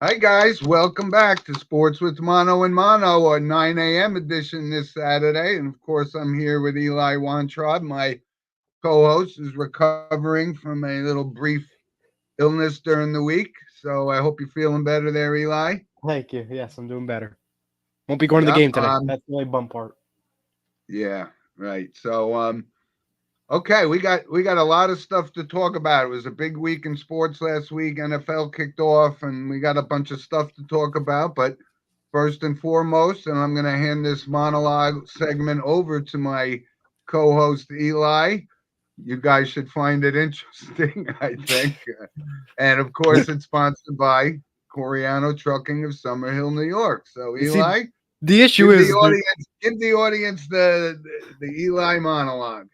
Hi guys, welcome back to Sports with Mono and Mono, a 9 a.m. edition this Saturday. And of course, I'm here with Eli Weintraub. My co-host is recovering from a little brief illness during the week. So I hope you're feeling better there, Eli. Thank you. Yes, I'm doing better. Won't be going to the Yep. game today. That's the only bum part. Yeah, right. Okay, we got a lot of stuff to talk about. It was a big week in sports last week. NFL kicked off, and we got a bunch of stuff to talk about. But first and foremost, and I'm going to hand this monologue segment over to my co-host Eli. You guys should find it interesting, I think. And of course, it's sponsored by Coriano Trucking of Summerhill, New York. So You see, Eli, the issue give the is there. audience give the audience the Eli monologue.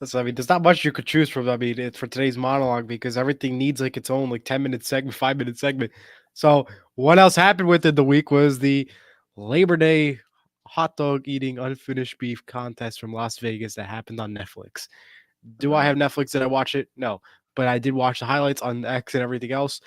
Listen, I mean, there's not much you could choose from. I mean, it's for today's monologue because everything needs like its own like 10-minute segment, 5-minute segment. So, what else happened within the week was the Labor Day hot dog eating unfinished beef contest from Las Vegas that happened on Netflix. Do I have Right. Netflix? Did I watch it? No, but I did watch the highlights on X and everything else.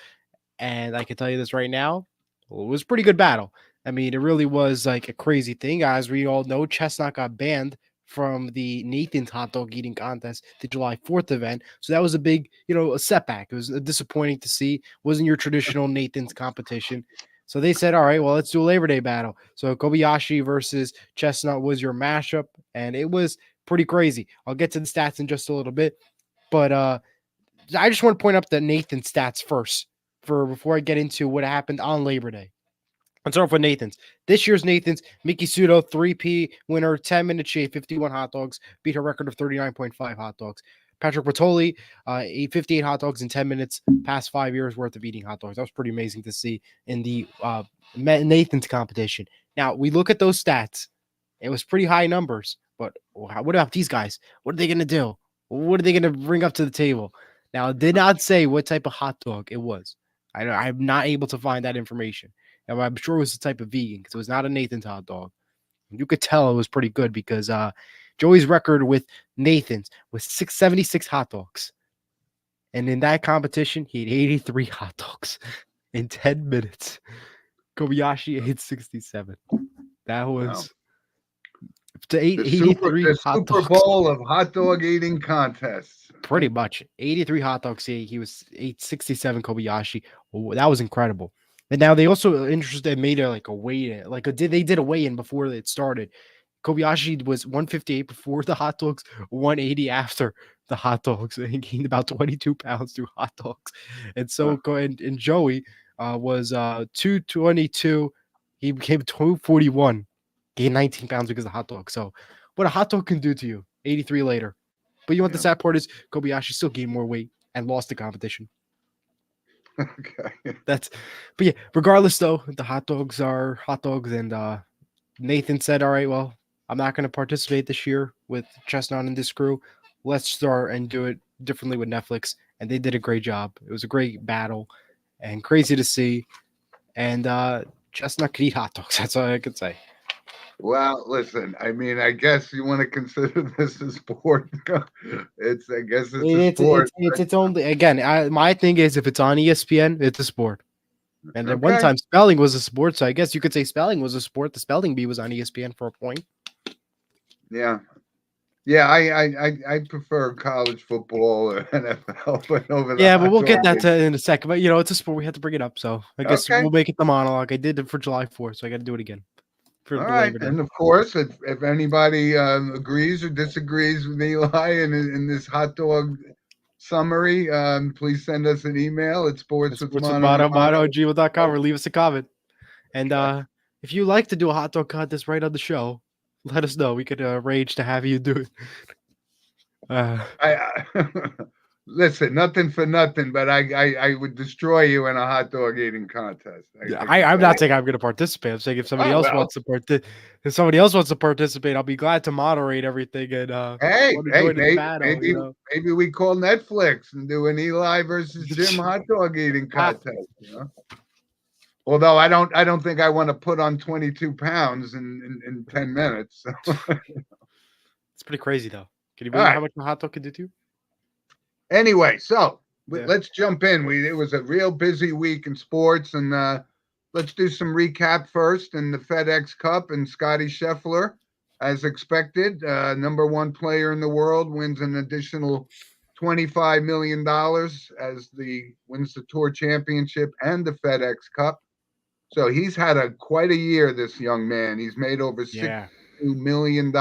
And I can tell you this right now, well, it was a pretty good battle. I mean, it really was like a crazy thing. As we all know, Chestnut got banned from the Nathan's hot dog eating contest, the July 4th event. So that was a big, a setback. It was disappointing to see. Wasn't your traditional Nathan's competition. So they said, all right, well, let's do a Labor Day battle. So Kobayashi versus Chestnut was your mashup, and it was pretty crazy. I'll get to the stats in just a little bit. But I just want to point up the Nathan stats first for before I get into what happened on Labor Day. Let's start off with Nathan's. This year's Nathan's, Miki Sudo, 3P winner, 10-minute shave, 51 hot dogs, beat her record of 39.5 hot dogs. Patrick Bertoli, ate 58 hot dogs in 10 minutes, past 5 years worth of eating hot dogs. That was pretty amazing to see in the Nathan's competition. Now, we look at those stats. It was pretty high numbers, but what about these guys? What are they going to do? What are they going to bring up to the table? Now, it did not say what type of hot dog it was. I'm not able to find that information. Now, I'm sure it was the type of vegan because it was not a Nathan's hot dog. You could tell it was pretty good because Joey's record with Nathan's was 676 hot dogs. And in that competition, he ate 83 hot dogs in 10 minutes. Kobayashi ate 67. That Wow. was to The 83 hot Super dogs. Bowl of hot dog eating contests. Pretty much 83 hot dogs. He was 867 Kobayashi. Oh, that was incredible. And now they also interested made a like a weigh in, they did a weigh in before it started. Kobayashi was 158 before the hot dogs, 180 after the hot dogs, and he gained about 22 pounds through hot dogs. And so and Joey was 222. He became 241, gained 19 pounds because of the hot dog. So what a hot dog can do to you, 83 later. But you know what the Yeah. sad part is? Kobayashi still gained more weight and lost the competition. Okay. But yeah, regardless though, the hot dogs are hot dogs, and Nathan said, "All right, well, I'm not going to participate this year with Chestnut and this crew. Let's start and do it differently with Netflix." And they did a great job. It was a great battle and crazy to see. And Chestnut could eat hot dogs. That's all I could say. Well, listen, I mean, I guess you want to consider this a sport. I guess it's a sport. It's its own again. My thing is if it's on ESPN, it's a sport. And at one Okay. time, spelling was a sport, so I guess you could say spelling was a sport. The spelling bee was on ESPN for a point. Yeah. Yeah, I prefer college football or NFL, but over the Yeah, but hot we'll get dog that game. in a second. But it's a sport. We have to bring it up, so I guess Okay. we'll make it the monologue. I did it for July 4th, so I got to do it again for All the right. Labor Day. And of course, if anybody agrees or disagrees with Eli in this hot dog summary, please send us an email at It's sports with sports with mono and mono. gmail.com or leave us a comment. And if you like to do a hot dog contest right on the show, let us know. We could arrange to have you do it. Uh, I listen, nothing for nothing, but I would destroy you in a hot dog eating contest. Yeah, I can I'm tell not you. saying I'm going to participate. I'm saying Oh well. if somebody else wants to participate, I'll be glad to moderate everything and Hey, want to hey, join in the maybe battle. maybe maybe we call Netflix and do an Eli versus Jim It's hot dog eating contest. Although I don't think I want to put on 22 pounds in 10 minutes. So. pretty crazy though. Can you All believe how right. much a hot dog can do to you? Anyway, so Yeah. let's jump in. It was a real busy week in sports, and let's do some recap first in the FedEx Cup, and Scotty Scheffler, as expected, number one player in the world, wins an additional $25 million as wins the Tour Championship and the FedEx Cup. So he's had quite a year, this young man. He's made over Yeah. $62 million.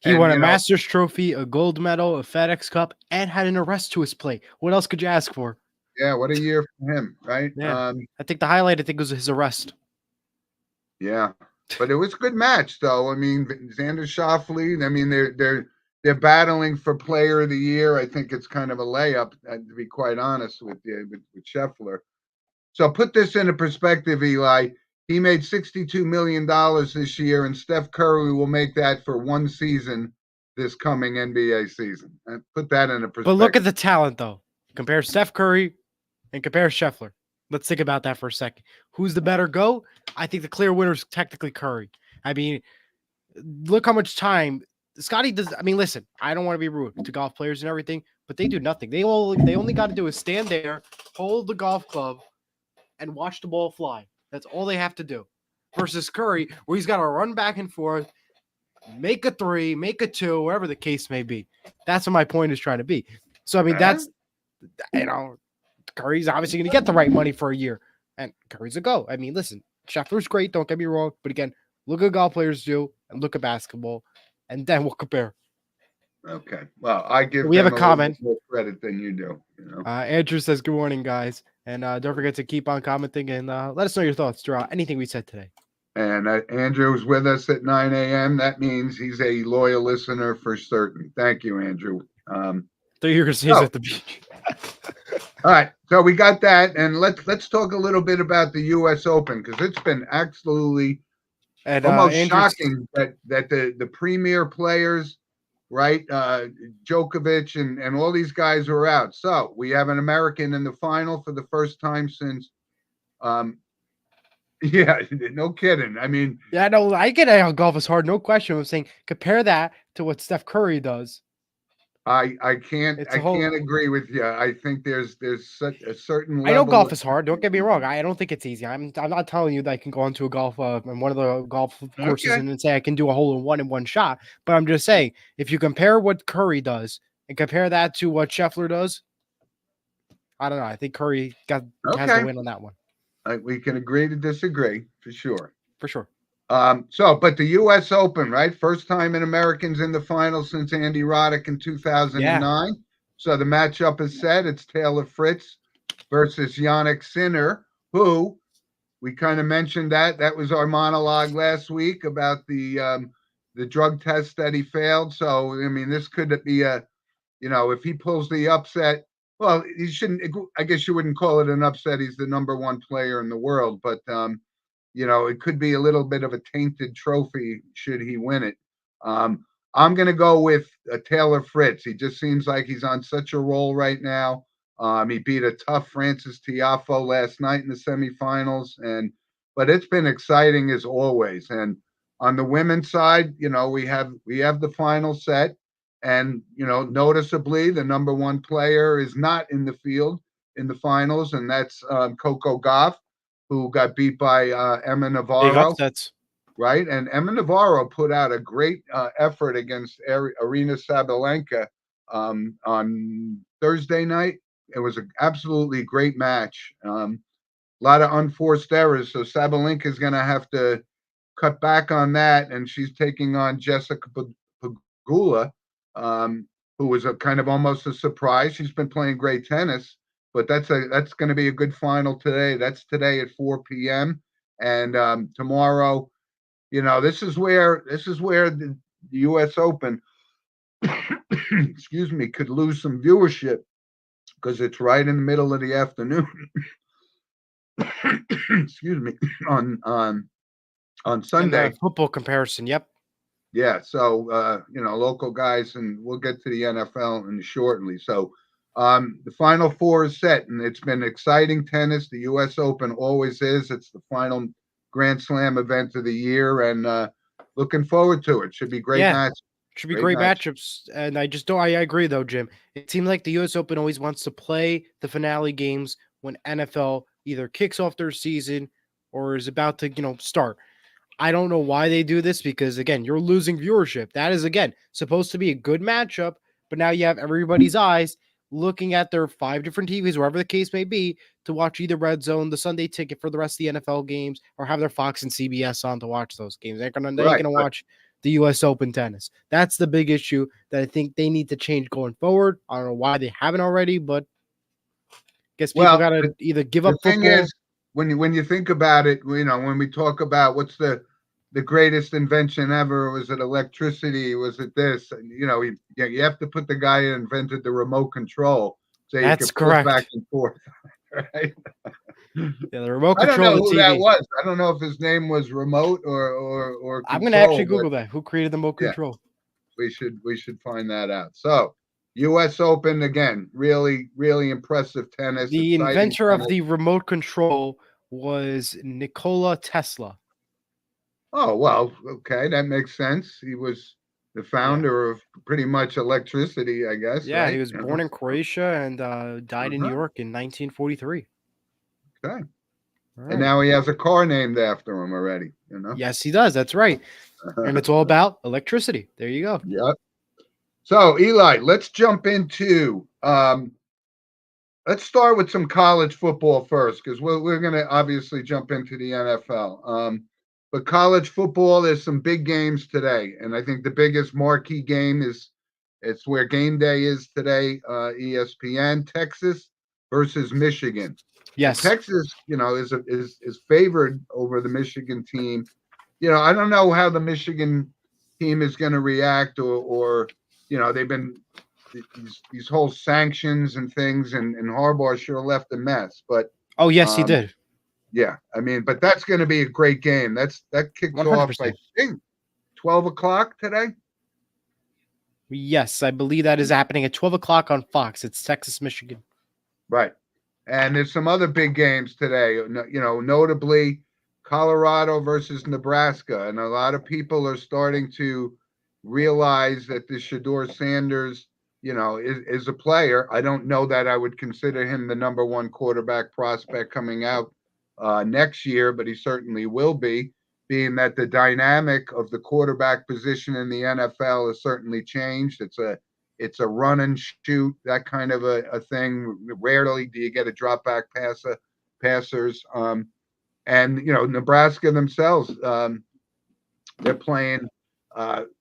He And, won a Masters trophy, a gold medal, a FedEx Cup, and had an arrest to his plate. What else could you ask for? yeah, what a year for him, right? Yeah. I think the highlight, was his arrest. Yeah, but it was a good match, though. I mean, Xander Schauffele. I mean, they're battling for Player of the Year. I think it's kind of a layup, to be quite honest with you, with Scheffler. So put this into perspective, Eli. He made $62 million this year, and Steph Curry will make that for one season this coming NBA season. And put that into perspective. But look at the talent, though. Compare Steph Curry and compare Scheffler. Let's think about that for a second. Who's the better GOAT? I think the clear winner is technically Curry. I mean, look how much time Scotty does. I mean, listen, I don't want to be rude to golf players and everything, but they do nothing. They only got to do is stand there, hold the golf club, and watch the ball fly. That's all they have to do. Versus Curry, where he's got to run back and forth, make a three, make a two, wherever the case may be. That's what my point is trying to be. So, I mean, that's, Curry's obviously going to get the right money for a year. And Curry's a go. I mean, listen, Scheffler's great. Don't get me wrong. But again, look at golf players do and look at basketball. And then we'll compare. Okay. Well, I give we have a comment. More credit than you do. Andrew says, good morning, guys. And don't forget to keep on commenting and let us know your thoughts throughout anything we said today. And Andrew's with us at 9 a.m. That means he's a loyal listener for certain. Thank you, Andrew. So you're going to see us at the beach. All right. So we got that. And let's talk a little bit about the U.S. Open, because it's been absolutely almost shocking that the premier players, right, Djokovic and all these guys are out. So we have an American in the final for the first time since yeah, no kidding. I mean, yeah, no, I get it. Golf is hard, no question. I'm saying compare that to what Steph Curry does. I can't agree with you. I think there's such a certain level. I know golf is hard. Don't get me wrong. I don't think it's easy. I'm not telling you that I can go onto a golf and one of the golf courses and say I can do a hole in one shot. But I'm just saying, if you compare what Curry does and compare that to what Scheffler does, I don't know. I think Curry has the win on that one. We can agree to disagree for sure. For sure. But the U.S. Open, right? First time in Americans in the final since Andy Roddick in 2009. Yeah. So the matchup is set. It's Taylor Fritz versus Jannik Sinner, who we kind of mentioned that was our monologue last week about the drug test that he failed. So I mean, this could be if he pulls the upset. Well, he shouldn't. I guess you wouldn't call it an upset. He's the number one player in the world, but it could be a little bit of a tainted trophy should he win it. I'm going to go with Taylor Fritz. He just seems like he's on such a roll right now. He beat a tough Francis Tiafoe last night in the semifinals, but it's been exciting as always. And on the women's side, we have the final set, and noticeably the number one player is not in the field in the finals, and that's Coco Gauff, who got beat by Emma Navarro. Right? And Emma Navarro put out a great effort against Aryna Sabalenka on Thursday night. It was an absolutely great match. A lot of unforced errors. So Sabalenka is going to have to cut back on that. And she's taking on Jessica Pegula, who was a kind of almost a surprise. She's been playing great tennis. But that's going to be a good final today. That's today at 4 p.m. And tomorrow, this is where the U.S. Open, excuse me, could lose some viewership because it's right in the middle of the afternoon. Excuse me, on Sunday. Football comparison, yep. Yeah, so local guys, and we'll get to the NFL shortly. So. The Final Four is set, and it's been exciting tennis. The U.S. Open always is. It's the final Grand Slam event of the year, and looking forward to it. Should be great matches. Should be great matchups. And I agree, though, Jim. It seems like the U.S. Open always wants to play the finale games when NFL either kicks off their season or is about to, start. I don't know why they do this because, again, you're losing viewership. That is, again, supposed to be a good matchup, but now you have everybody's eyes looking at their 5 different TVs, wherever the case may be, to watch either Red Zone, the Sunday Ticket for the rest of the NFL games, or have their Fox and CBS on to watch those games. They ain't Right. gonna watch the U.S. Open tennis. That's the big issue that I think they need to change going forward. I don't know why they haven't already, but I guess people Well, got to either give the up thing football. is, when you think about it, when we talk about what's the greatest invention ever, was it electricity? Was it this? And, you have to put the guy who invented the remote control so you That's can flip back correct. and forth, right? Yeah, the remote I don't control know of the who that TV. was. I don't know if his name was remote or I'm gonna actually control, but Google that. Who created the remote yeah, control? we should find that out. So, U.S. Open again, really really impressive tennis, The exciting inventor of tennis. the remote control was Nikola Tesla. Oh, well, okay, that makes sense. He was the Yeah. founder of pretty much electricity, I guess, Yeah, he right? was born in Croatia and died in New Uh-huh. York in 1943. Okay. All And right. now he has a car named after him already. Yes, he does. That's right. And it's all about electricity. There you go. Yep. So, Eli, let's jump into let's start with some college football first, because we're going to obviously jump into the NFL. But college football, there's some big games today, and I think the biggest marquee game is it's where game day is today. ESPN, Texas versus Michigan. And Yes. Texas, is favored over the Michigan team. I don't know how the Michigan team is going to react, or they've been these whole sanctions and things, and Harbaugh sure left a mess. But Oh, yes, he um, did. yeah, I mean, but that's going to be a great game. That kicks off, I 100%. think, 12 o'clock today. Yes, I believe that is happening at 12 o'clock on Fox. It's Texas, Michigan. Right. And there's some other big games today, notably Colorado versus Nebraska. And a lot of people are starting to realize that this Shador Sanders, is a player. I don't know that I would consider him the number one quarterback prospect coming out next year, but he certainly will be, being that the dynamic of the quarterback position in the NFL has certainly changed. It's a run and shoot, that kind of a thing. Rarely do you get a drop back passers. And Nebraska themselves, they're playing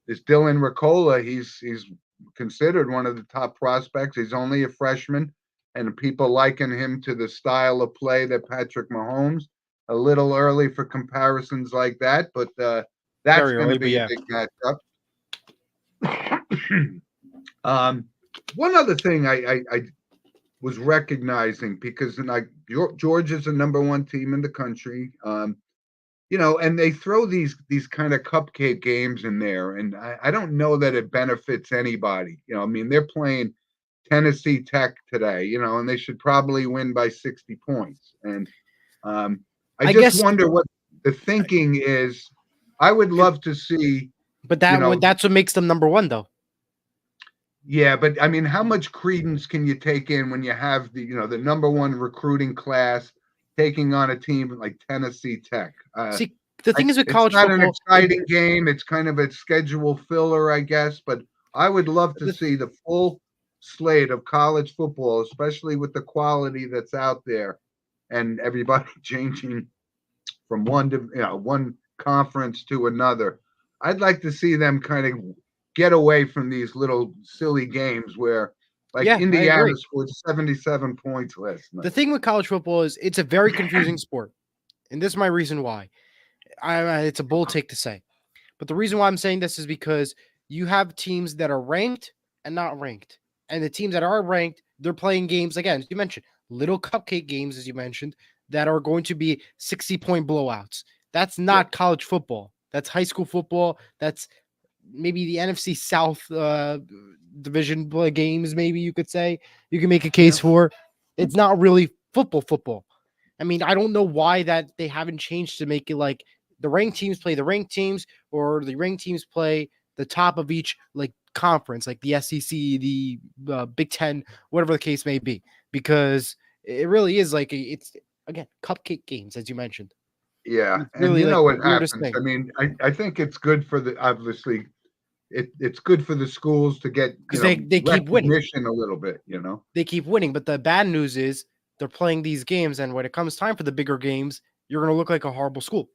this Dylan Ricola. He's considered one of the top prospects. He's only a freshman, and people liken him to the style of play that Patrick Mahomes. A little early for comparisons like that, but that's Very going to early, but be a yeah. big matchup. um, One other thing I was recognizing, because Georgia's the number one team in the country, and they throw these kind of cupcake games in there, and I don't know that it benefits anybody. I mean, they're playing Tennessee Tech today, and they should probably win by 60 points. And I I just guess, wonder what the thinking is. I would love to see, but you know, that's what makes them number one, though. yeah, but I mean, how much credence can you take in when you have the number one recruiting class taking on a team like Tennessee Tech? See, the thing is with It's college not an football, exciting game. It's kind of a schedule filler, I guess. But I would love to see the full slate of college football, especially with the quality that's out there, and everybody changing from one conference to another. I'd like to see them kind of get away from these little silly games where, like, yeah, I Indiana agree. scored 77 points last The night. thing with college football is it's a very confusing sport. And this is my reason why. It's a bold take to say. But the reason why I'm saying this is because you have teams that are ranked and not ranked. And the teams that are ranked, they're playing games, again, as you mentioned, little cupcake games, as you mentioned, that are going to be 60-point blowouts. That's Yep. not college football. That's high school football. That's maybe the NFC South division games, maybe you could say. You can make a case Yeah. for. It's not really football. I mean, I don't know why that they haven't changed to make it like the ranked teams play the ranked teams, or the ranked teams play the top of each like conference, like the SEC, the Big Ten, whatever the case may be, because it really is like it's again cupcake games, as you mentioned. Yeah, It's and really you like know the what weirdest happens. thing I mean, I think it's good for the obviously it's good for the schools to get, because they keep winning. recognition a little bit, you know. They keep winning, but the bad news is they're playing these games, and when it comes time for the bigger games, you're going to look like a horrible school.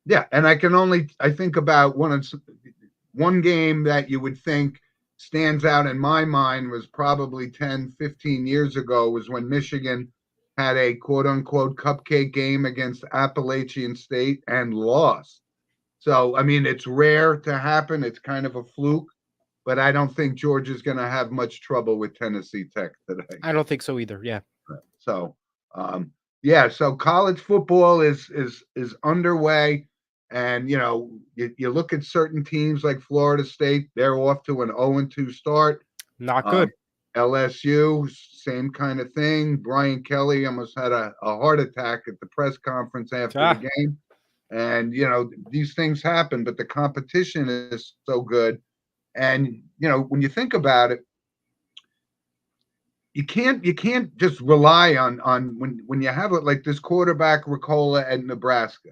Yeah, and I think about one game that you would think stands out in my mind was probably 10, 15 years ago was when Michigan had a quote unquote cupcake game against Appalachian State and lost. So, I mean, it's rare to happen. It's kind of a fluke, but I don't think Georgia's going to have much trouble with Tennessee Tech today. I don't think so either. Yeah. So, um, yeah, so college football is underway, and you look at certain teams like Florida State; they're off to an 0-2 start. Not Um, good. LSU, same kind of thing. Brian Kelly almost had a heart attack at the press conference after the Ah, game. And these things happen, but the competition is so good. And when you think about it, you can't just rely on when you have it like this quarterback Ricola at Nebraska.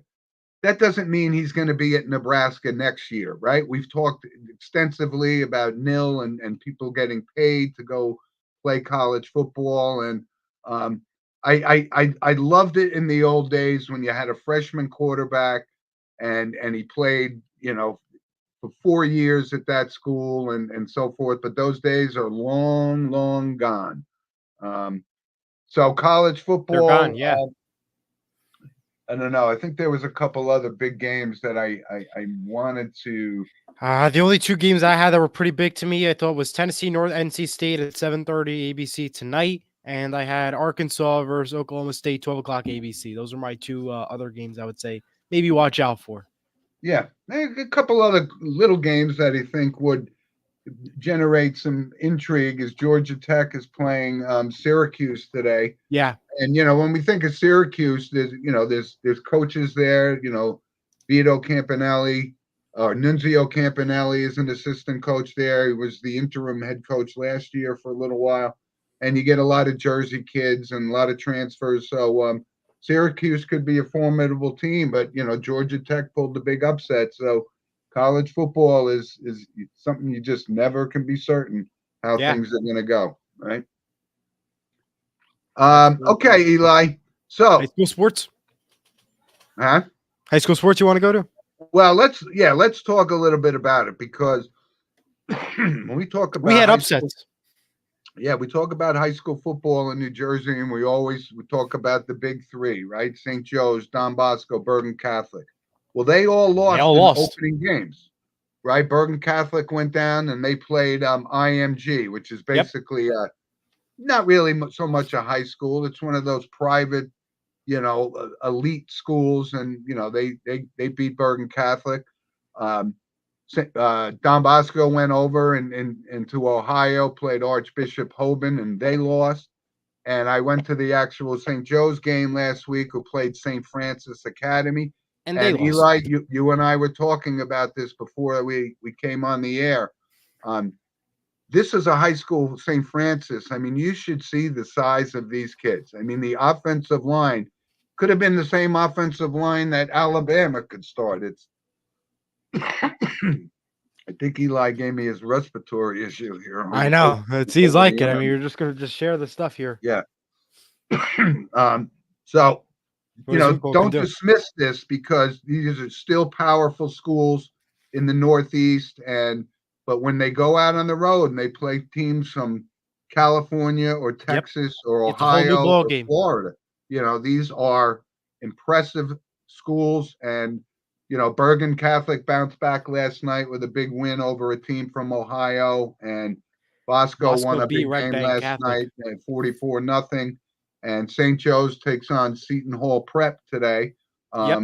That doesn't mean he's going to be at Nebraska next year, right? We've talked extensively about nil and people getting paid to go play college football, and um, I loved it in the old days when you had a freshman quarterback and he played for 4 years at that school and so forth. But those days are long, long gone. Um, so college they're gone. football, Yeah. I don't know. I think there was a couple other big games that I wanted to. The only two games I had that were pretty big to me, I thought was Tennessee North NC State at 7:30 ABC tonight, and I had Arkansas versus Oklahoma State 12 o'clock ABC. Those are my two other games I would say maybe watch out for. Yeah, a couple other little games that I think would generate some intrigue. Is Georgia Tech is playing Syracuse today, Yeah, and when we think of Syracuse, there's coaches there. Vito Campanelli, Nunzio Campanelli is an assistant coach there. He was the interim head coach last year for a little while, and you get a lot of Jersey kids and a lot of transfers. So Syracuse could be a formidable team, but Georgia Tech pulled the big upset. So college football is something you just never can be certain how yeah, things are going to go, right? that's very true. Okay, Eli. High So, school sports. huh? High school sports you want to go to? Well, let's talk a little bit about it because when we talk We about had high school, upsets. yeah, we talk about high school football in New Jersey, and we talk about the big three, right? St. Joe's, Don Bosco, Bergen Catholic. Well, they all They lost all in lost. opening games, right? Bergen Catholic went down and they played IMG, which is Yep. basically not really so much a high school. It's one of those private, elite schools, and they beat Bergen Catholic. Um, Don Bosco went over into Ohio, played Archbishop Hoban, and they lost. And I went to the actual St. Joe's game last week, who played St. Francis Academy. And they And lost. Eli, you and I were talking about this before we came on the air. Um, this is a high school St. Francis. I mean, you should see the size of these kids. I mean, the offensive line could have been the same offensive line that Alabama could start. It's I think Eli gave me his respiratory issue here. I know. It seems Over like the it. I mean, arm. you're just gonna just share the stuff here. Yeah. So What is football can don't do? dismiss this because these are still powerful schools in the Northeast, but when they go out on the road and they play teams from California or Yep. Texas or It's a whole new Ohio ball or game. Florida, these are impressive schools. And Bergen Catholic bounced back last night with a big win over a team from Ohio, and Bosco won Bosco a beat big Red game Bank last Catholic. night at 44-0. And St. Joe's takes on Seton Hall Prep today, Yep.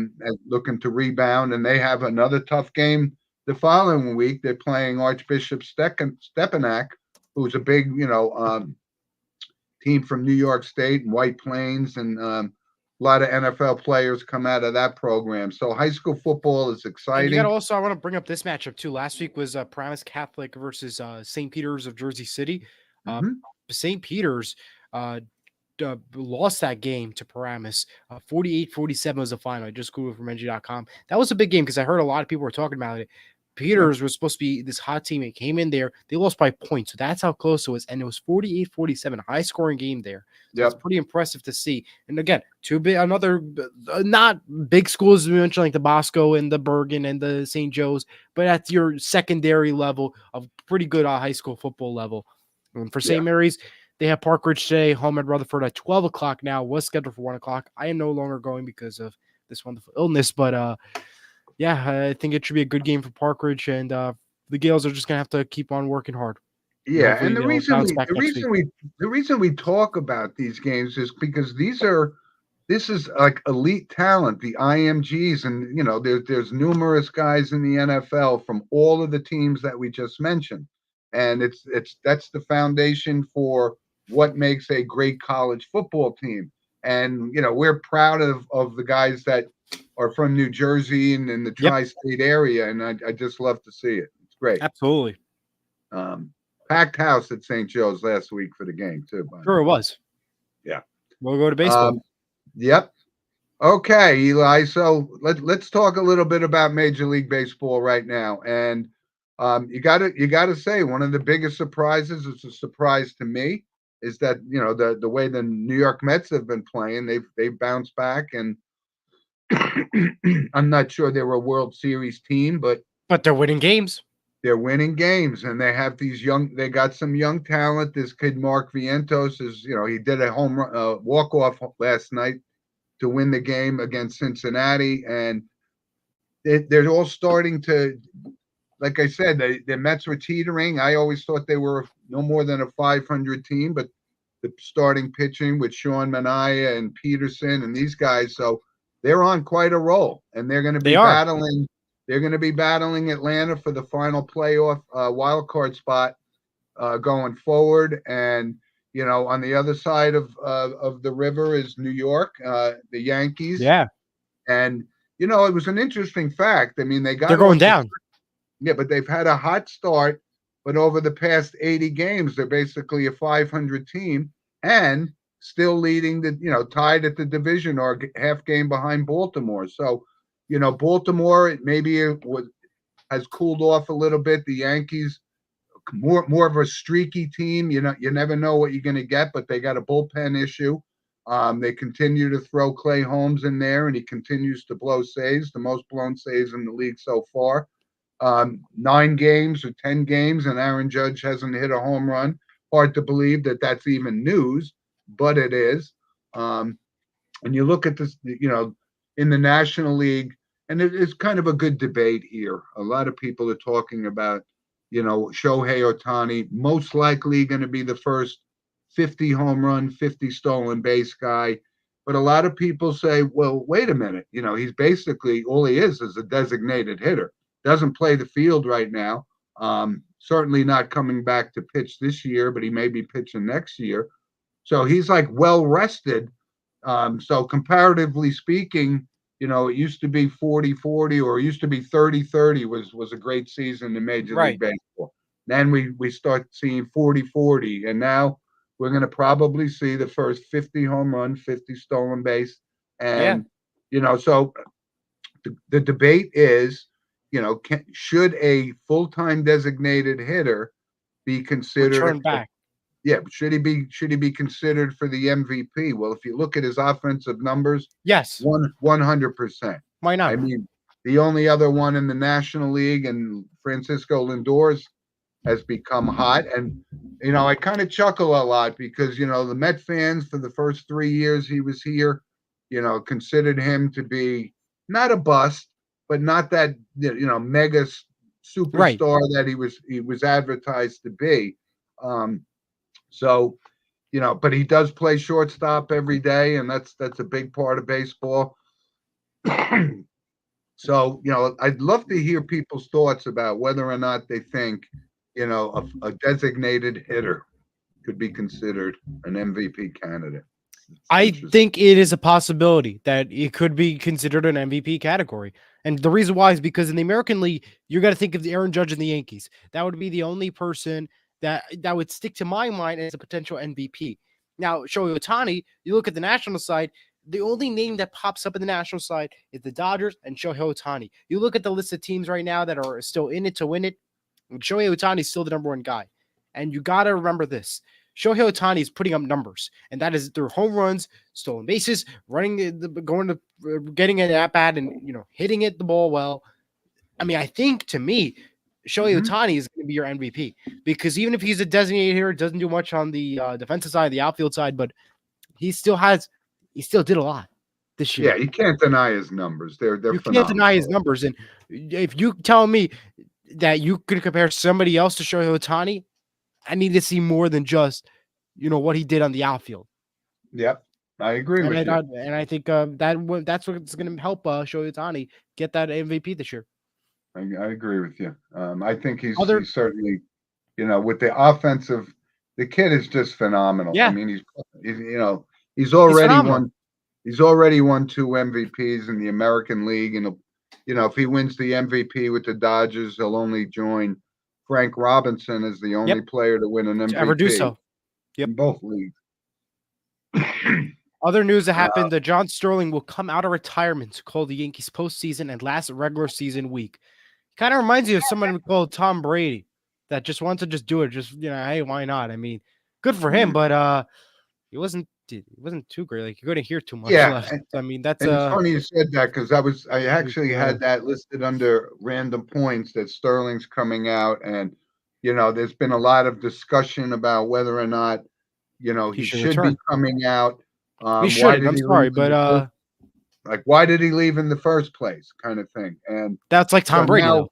looking to rebound. And they have another tough game the following week. They're playing Archbishop Stepanak, who's a big, team from New York State and White Plains, and a lot of NFL players come out of that program. So high school football is And you got to exciting. also, I want to bring up this matchup too. Last week was Promise Catholic versus St. Peter's of Jersey City. Uh, Mm-hmm. St. Peter's, uh, lost that game to Paramus. 48-47 was the final. I just Googled from NG.com. That was a big game because I heard a lot of people were talking about it. Peters was supposed to be this hot team. It came in there. They lost by points. So that's how close it was. And it was 48-47, high scoring game there. So it's pretty impressive to see. And again, another not big schools as we mentioned, like the Bosco and the Bergen and the St. Joe's, but at your secondary level of pretty good high school football level. And for St. Mary's, they have Park Ridge today, home at Rutherford at 12 o'clock now. Was scheduled for 1 o'clock. I am no longer going because of this wonderful illness, but I think it should be a good game for Park Ridge, and the Gales are just going to have to keep on working hard. Yeah, and the reason we talk about these games is because this is like elite talent, the IMGs, and there's numerous guys in the NFL from all of the teams that we just mentioned, and that's the foundation for what makes a great college football team. And we're proud of the guys that are from New Jersey and in the tri-state area, and I just love to see it. It's great. Absolutely. Packed house at St. Joe's last week for the game too. Sure, it was. Yeah. We'll go to baseball. Yep. Okay, Eli. So let's talk a little bit about Major League Baseball right now. And you gotta say one of the biggest surprises, it's a surprise to me, is that the way the New York Mets have been playing, they've bounced back, and I'm not sure they were a World Series team, but they're winning games. They're winning games, and they have they got some young talent. This kid Mark Vientos he did a home run walk-off last night to win the game against Cincinnati, and they're all starting to, like I said, the Mets were teetering. I always thought they were no more than a 500 team, but the starting pitching with Sean Manaea and Peterson and these guys, so they're on quite a roll, and they're going to be battling. They're going to be battling Atlanta for the final playoff wild card spot going forward. And on the other side of the river is New York, the Yankees. Yeah. And it was an interesting fact. I mean, they're going down. Yeah, but they've had a hot start. But over the past 80 games, they're basically a 500 team and still leading tied at the division or half game behind Baltimore. So, Baltimore maybe has cooled off a little bit. The Yankees, more of a streaky team. You never know what you're going to get, but they got a bullpen issue. They continue to throw Clay Holmes in there, and he continues to blow saves, the most blown saves in the league so far. 9 games or 10 games, and Aaron Judge hasn't hit a home run. Hard to believe that that's even news, but it is. And you look at this, in the National League, and it's kind of a good debate here. A lot of people are talking about, Shohei Ohtani, most likely going to be the first 50 home run, 50 stolen base guy. But a lot of people say, well, wait a minute. He's basically, all he is a designated hitter. Doesn't play the field right now. Certainly not coming back to pitch this year, but he may be pitching next year. So he's like well rested. So comparatively speaking, it used to be 40-40 or it used to be 30-30 was a great season in Major League Baseball. Then we start seeing 40-40, and now we're going to probably see the first 50 home run, 50 stolen base. And, so the debate is, should a full-time designated hitter be considered Return back? Yeah, but should he be considered for the MVP? Well, if you look at his offensive numbers, yes, 100%. Why not? I mean, the only other one in the National League, and Francisco Lindor has become hot. And I kind of chuckle a lot because the Met fans for the first 3 years he was here, considered him to be not a bust, but not that mega superstar that he was advertised to be. So, but he does play shortstop every day, and that's a big part of baseball. So, I'd love to hear people's thoughts about whether or not they think, a designated hitter could be considered an MVP candidate. I think it is a possibility that it could be considered an MVP category. And the reason why is because in the American League, you got to think of the Aaron Judge and the Yankees. That would be the only person that would stick to my mind as a potential MVP. Now, Shohei Ohtani, you look at the national side, the only name that pops up in the national side is the Dodgers and Shohei Ohtani. You look at the list of teams right now that are still in it to win it, and Shohei Ohtani is still the number one guy. And you got to remember this. Shohei Ohtani is putting up numbers, and that is through home runs, stolen bases, going to getting an at bat, and hitting it the ball well. I mean, I think to me, Shohei Ohtani is going to be your MVP because even if he's a designated hitter, doesn't do much on the defensive side, the outfield side, but he still did a lot this year. Yeah, you can't deny his numbers. They're You phenomenal. can't deny his numbers, and if you tell me that you could compare somebody else to Shohei Ohtani, I need to see more than just what he did on the outfield. Yep, I agree with you. And I think that's what's going to help Shohei Ohtani get that MVP this year. I agree with you. I think he's certainly, with the offensive, the kid is just phenomenal. Yeah. I mean, he's already won 2 MVPs in the American League, and if he wins the MVP with the Dodgers, he'll only join Frank Robinson as the only player to win an MVP to ever do so. In both leagues. Other news that happened: that John Sterling will come out of retirement to call the Yankees postseason and last regular season week. Kind of reminds you of someone called Tom Brady that just wants to do it. Just hey, why not? I mean, good for him, but he wasn't too great. Like, you couldn't hear too much. Yeah, left. I mean, that's it's funny you said that because I actually had that listed under random points that Sterling's coming out, and there's been a lot of discussion about whether or not he should be coming out. He should. I'm sorry, but like, why did he leave in the first place, kind of thing. And that's like Tom Brady now,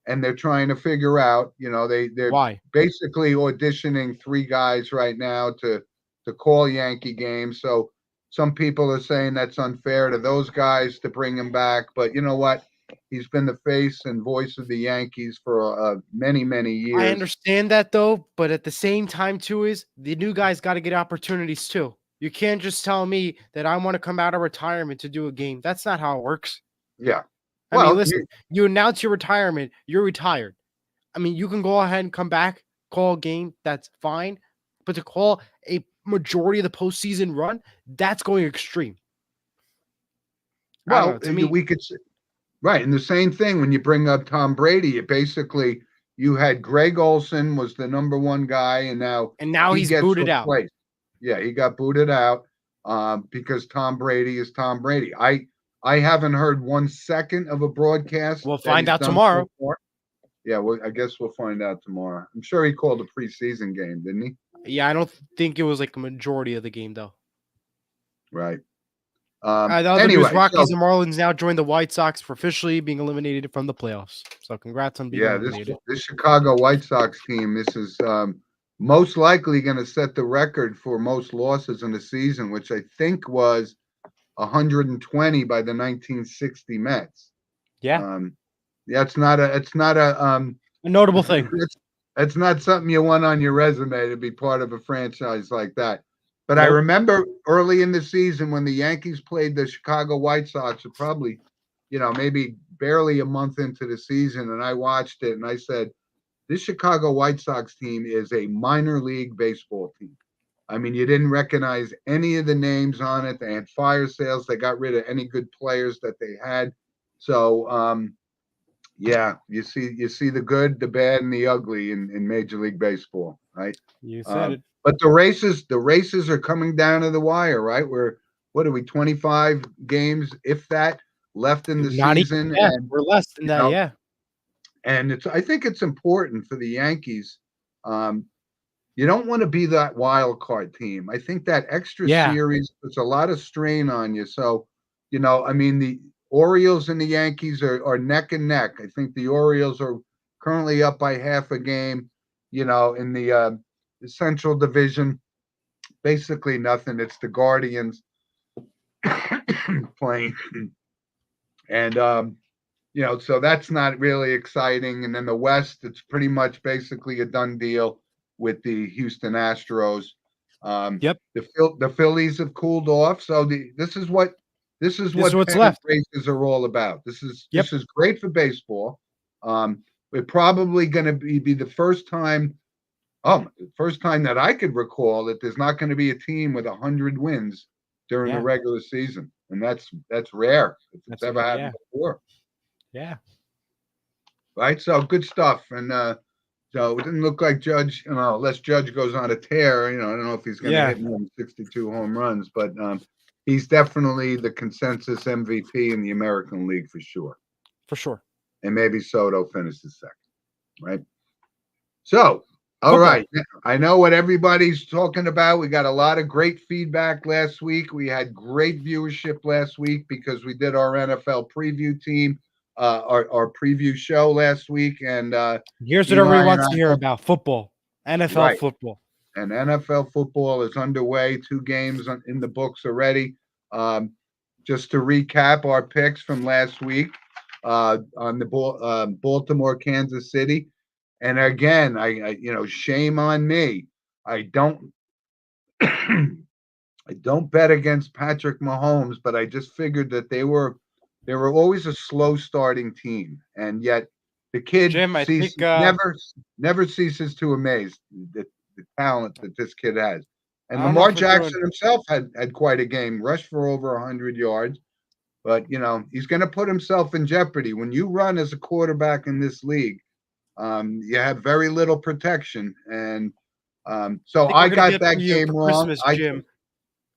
and they're trying to figure out, they're why basically auditioning 3 guys right now to call Yankee games. So some people are saying that's unfair to those guys to bring him back, but you know what? He's been the face and voice of the Yankees for many, many years. I understand that though, but at the same time too is the new guys got to get opportunities too. You can't just tell me that I want to come out of retirement to do a game. That's not how it works. Yeah. I mean, listen, you announce your retirement, you're retired. I mean, you can go ahead and come back, call a game, that's fine. But to call a majority of the postseason run, that's going extreme. Well, to me, we could say, right. And the same thing when you bring up Tom Brady, you had Greg Olson was the number 1 guy, and now he's booted out. Yeah, he got booted out because Tom Brady is Tom Brady. I haven't heard 1 second of a broadcast. We'll find out tomorrow. Yeah, well, I guess we'll find out tomorrow. I'm sure he called a preseason game, didn't he? Yeah, I don't think it was like a majority of the game, though. Right. The other news, Rockies and Marlins now join the White Sox for officially being eliminated from the playoffs. So congrats on being eliminated. This Chicago White Sox team, this is most likely going to set the record for most losses in the season, which I think was 120 by the 1960 Mets. Yeah. It's not a notable thing. It's not something you want on your resume to be part of a franchise like that. But I remember early in the season when the Yankees played the Chicago White Sox, probably, maybe barely a month into the season, and I watched it and I said, this Chicago White Sox team is a minor league baseball team. I mean, you didn't recognize any of the names on it. They had fire sales. They got rid of any good players that they had. So, yeah, you see the good, the bad, and the ugly in Major League Baseball, right? You said it. But the races are coming down to the wire, right? What are we, 25 games, if that, left in the season? Yeah, we're less than that, yeah. And I think it's important for the Yankees. You don't want to be that wild card team. I think that extra series puts a lot of strain on you. So, I mean, the Orioles and the Yankees are neck and neck. I think the Orioles are currently up by half a game, in the Central Division. Basically nothing. It's the Guardians playing. And, so that's not really exciting. And then the West, it's pretty much basically a done deal with the Houston Astros. The Phillies have cooled off. So this is what what's left. Races are all about. This is great for baseball. We're probably going to be the first time first time that I could recall that there's not going to be a team with 100 wins during the Yeah, regular season, and that's rare if it's that's ever yeah, happened before, yeah, right? So good stuff, and so it didn't look like Judge, unless Judge goes on a tear, I don't know if he's going to yeah, hit more than 62 home runs, but he's definitely the consensus MVP in the American League for sure, for sure. and maybe Soto finishes second, right? So, all Football. right. I know what everybody's talking about. We got a lot of great feedback last week. We had great viewership last week because we did our NFL preview team, our preview show last week. And Here's what everybody Eli and wants I, to hear about football, NFL right. football. And NFL football is underway. 2 games in the books already. Just to recap our picks from last week on the Baltimore, Kansas City. And again, I shame on me. I don't I don't bet against Patrick Mahomes, but I just figured that they were always a slow starting team, and yet the kid Jim, I think never ceases to amaze the talent that this kid has. And I don't know Lamar if we're doing. Jackson himself had quite a game, rushed for over 100 yards. But he's going to put himself in jeopardy when you run as a quarterback in this league. You have very little protection, and I so think we're I gonna got get for that you game for wrong. Christmas, Jim.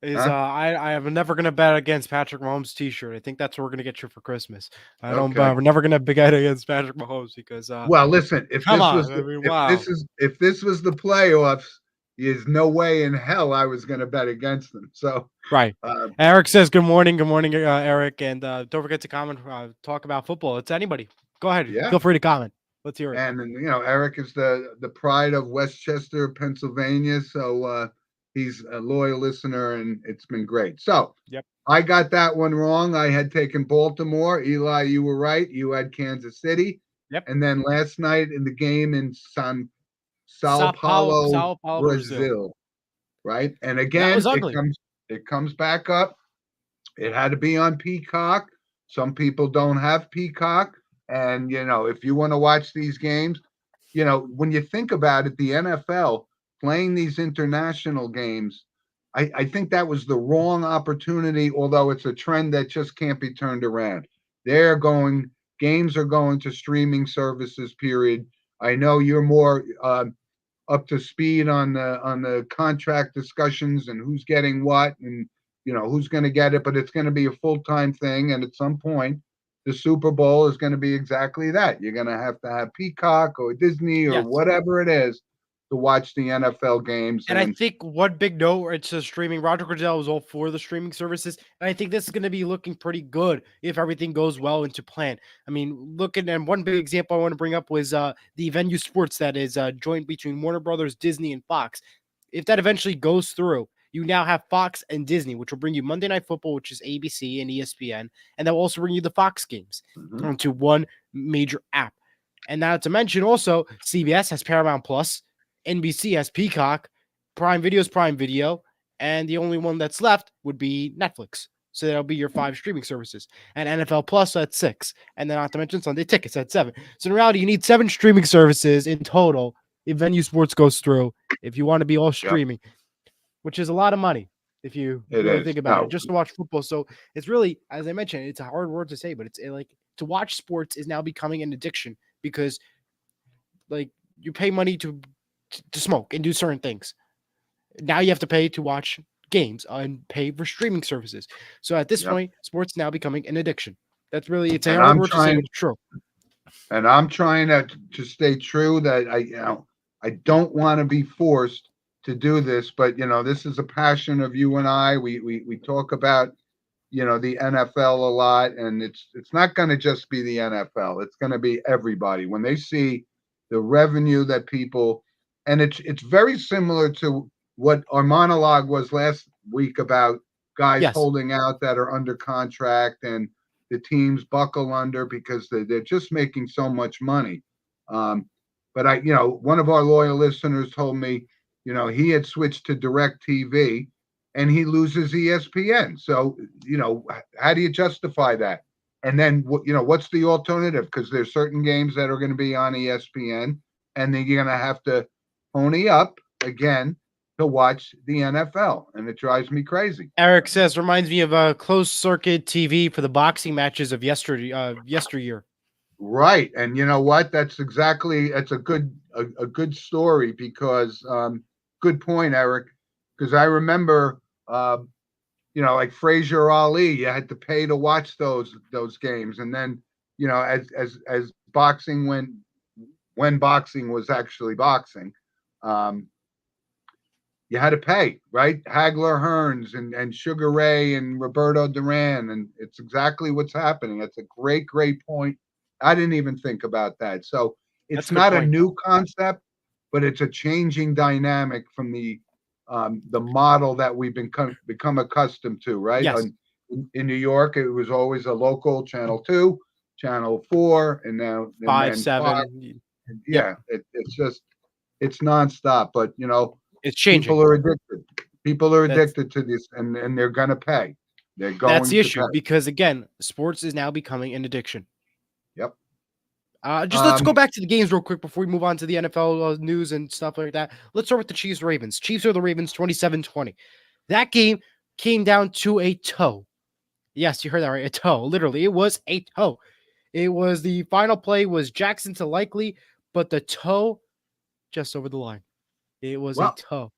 Is Huh? I am never gonna bet against Patrick Mahomes T-shirt. I think that's what we're gonna get you for Christmas. I don't. Okay. We're never gonna bet against Patrick Mahomes because Well, listen, if come this was on. I the, mean, wow. if this was the playoffs, there's no way in hell I was going to bet against them. So, Right. uh, Eric says good morning. Good morning, Eric, and don't forget to comment. Talk about football. It's anybody. Go ahead. yeah. Feel free to comment. Let's hear it. And Eric is the pride of Westchester, Pennsylvania. So he's a loyal listener, and it's been great. So Yep. I got that one wrong. I had taken Baltimore. Eli, you were right. You had Kansas City. Yep. And then last night in the game in Sao Paulo, Sao Paulo, Brazil. Brazil, right? And That was again, ugly. it comes back up. It had to be on Peacock. Some people don't have Peacock. And if you want to watch these games, when you think about it, the NFL playing these international games, I think that was the wrong opportunity, although it's a trend that just can't be turned around. Games are going to streaming services, period. I know you're more up to speed on the contract discussions and who's getting what and who's going to get it, but it's going to be a full-time thing, and at some point the Super Bowl is going to be exactly that. You're going to have Peacock or Disney or Yes. whatever it is to watch the NFL games. And I think one big note, it's a streaming. Roger Goodell was all for the streaming services, and I think this is going to be looking pretty good if everything goes well into plan. I mean, looking at one big example I want to bring up was the Venue Sports that is joint between Warner Brothers, Disney, and Fox. If that eventually goes through, you now have Fox and Disney, which will bring you Monday Night Football, which is ABC and ESPN, and that will also bring you the Fox games onto one major app. And now to mention also, CBS has Paramount Plus, NBC has Peacock, Prime Video is Prime Video, and the only one that's left would be Netflix. So that'll be your 5 streaming services, and NFL Plus at 6, and then not to mention Sunday Tickets at 7. So in reality, you need 7 streaming services in total if Venue Sports goes through. If you want to be all streaming, which is a lot of money if you really think about it, just to watch football. So it's really, as I mentioned, it's a hard word to say, but it's like to watch sports is now becoming an addiction because, like, you pay money to smoke and do certain things. Now you have to pay to watch games and pay for streaming services. So at this point, sports now becoming an addiction. That's really, it's a hard word to say, but it's true. And I'm trying to stay true that I don't want to be forced to do this, but this is a passion of you and I. We talk about the NFL a lot, and it's not going to just be the NFL. It's going to be everybody when they see the revenue that people, and it's very similar to what our monologue was last week about guys Yes. holding out that are under contract and the teams buckle under because they're just making so much money. But one of our loyal listeners told me, he had switched to Direct TV and he loses ESPN. So, how do you justify that? And then, what's the alternative? Because there's certain games that are going to be on ESPN, and then you're going to have to pony up again to watch the NFL, and it drives me crazy. Eric says reminds me of a closed circuit TV for the boxing matches of yesteryear. Right, and you know what? That's a good story because good point, Eric. Because I remember, like Frazier Ali, you had to pay to watch those games, and then as boxing when boxing was actually boxing, um, you had to pay, right? Hagler Hearns and Sugar Ray and Roberto Duran, and it's exactly what's happening. That's a great point. I didn't even think about that. So it's not a new concept, but it's a changing dynamic from the model that we've become accustomed to, right? Yes. In New York, it was always a local Channel 2, Channel 4, and now 5, 7. 5. Yeah, it's nonstop. But it's changing. People are addicted. People are addicted to this, and they're going to pay. They're going. That's the issue because again, sports is now becoming an addiction. Yep. Let's go back to the games real quick before we move on to the NFL news and stuff like that. Let's start with the Chiefs Ravens. Chiefs are the Ravens 27-20. That game came down to a toe. Yes, you heard that right. A toe. Literally, it was a toe. It was the final play was Jackson to Likely, but the toe just over the line. It was a toe.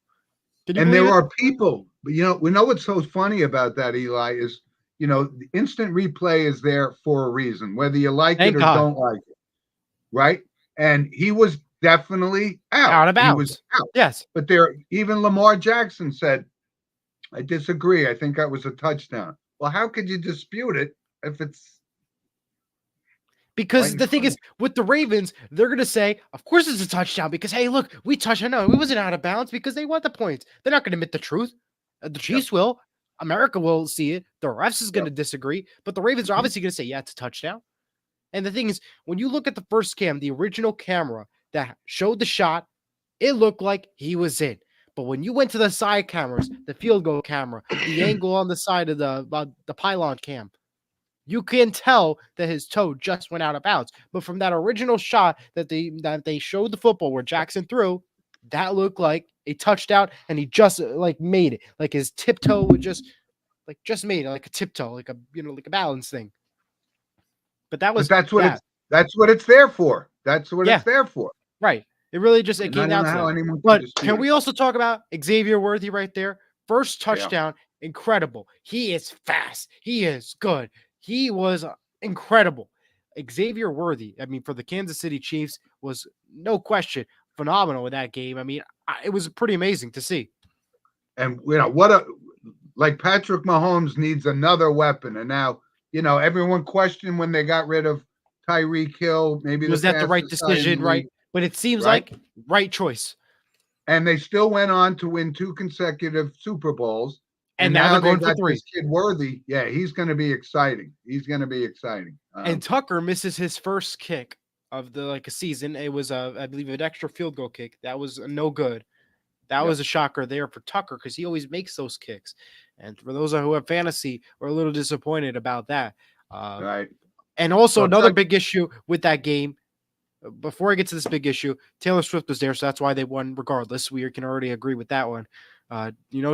And there are people, but we know what's so funny about that, Eli, is the instant replay is there for a reason, whether you like it or don't like it. Right? And he was definitely out. Out of bounds. He was out. Yes. But even Lamar Jackson said, I disagree. I think that was a touchdown. Well, how could you dispute it if it's because the thing is with the Ravens, they're going to say, of course it's a touchdown because, hey, look, we touched. I know it wasn't out of bounds because they want the points. They're not going to admit the truth. The Chiefs will. America will see it. The refs is going to disagree. But the Ravens are obviously going to say, yeah, it's a touchdown. And the thing is, when you look at the first cam, the original camera that showed the shot, it looked like he was in. But when you went to the side cameras, the field goal camera, the angle on the side of the pylon cam, you can tell that his toe just went out of bounds. But from that original shot that they showed the football where Jackson threw, that looked like a touchdown, and he just made it. Like his tiptoe would just made it like a tiptoe, like a balance thing. But that's what it's there for. That's what it's there for. Right. It really just came down to that. But can we also talk about Xavier Worthy right there? First touchdown, incredible. He is fast. He is good. He was incredible. Xavier Worthy, for the Kansas City Chiefs was no question phenomenal in that game. It was pretty amazing to see. And like Patrick Mahomes needs another weapon. And now, everyone questioned when they got rid of Tyreek Hill. Maybe was that the right decision, right? But it seems like right choice. And they still went on to win 2 consecutive Super Bowls. And now they're going for 3. This kid Worthy, he's going to be exciting. And Tucker misses his first kick of the a season. It was I believe an extra field goal kick. That was no good. That was a shocker there for Tucker because he always makes those kicks. And for those who have fantasy, we're a little disappointed about that. Right. And also another big issue with that game. Before I get to this big issue, Taylor Swift was there, so that's why they won regardless. We can already agree with that one.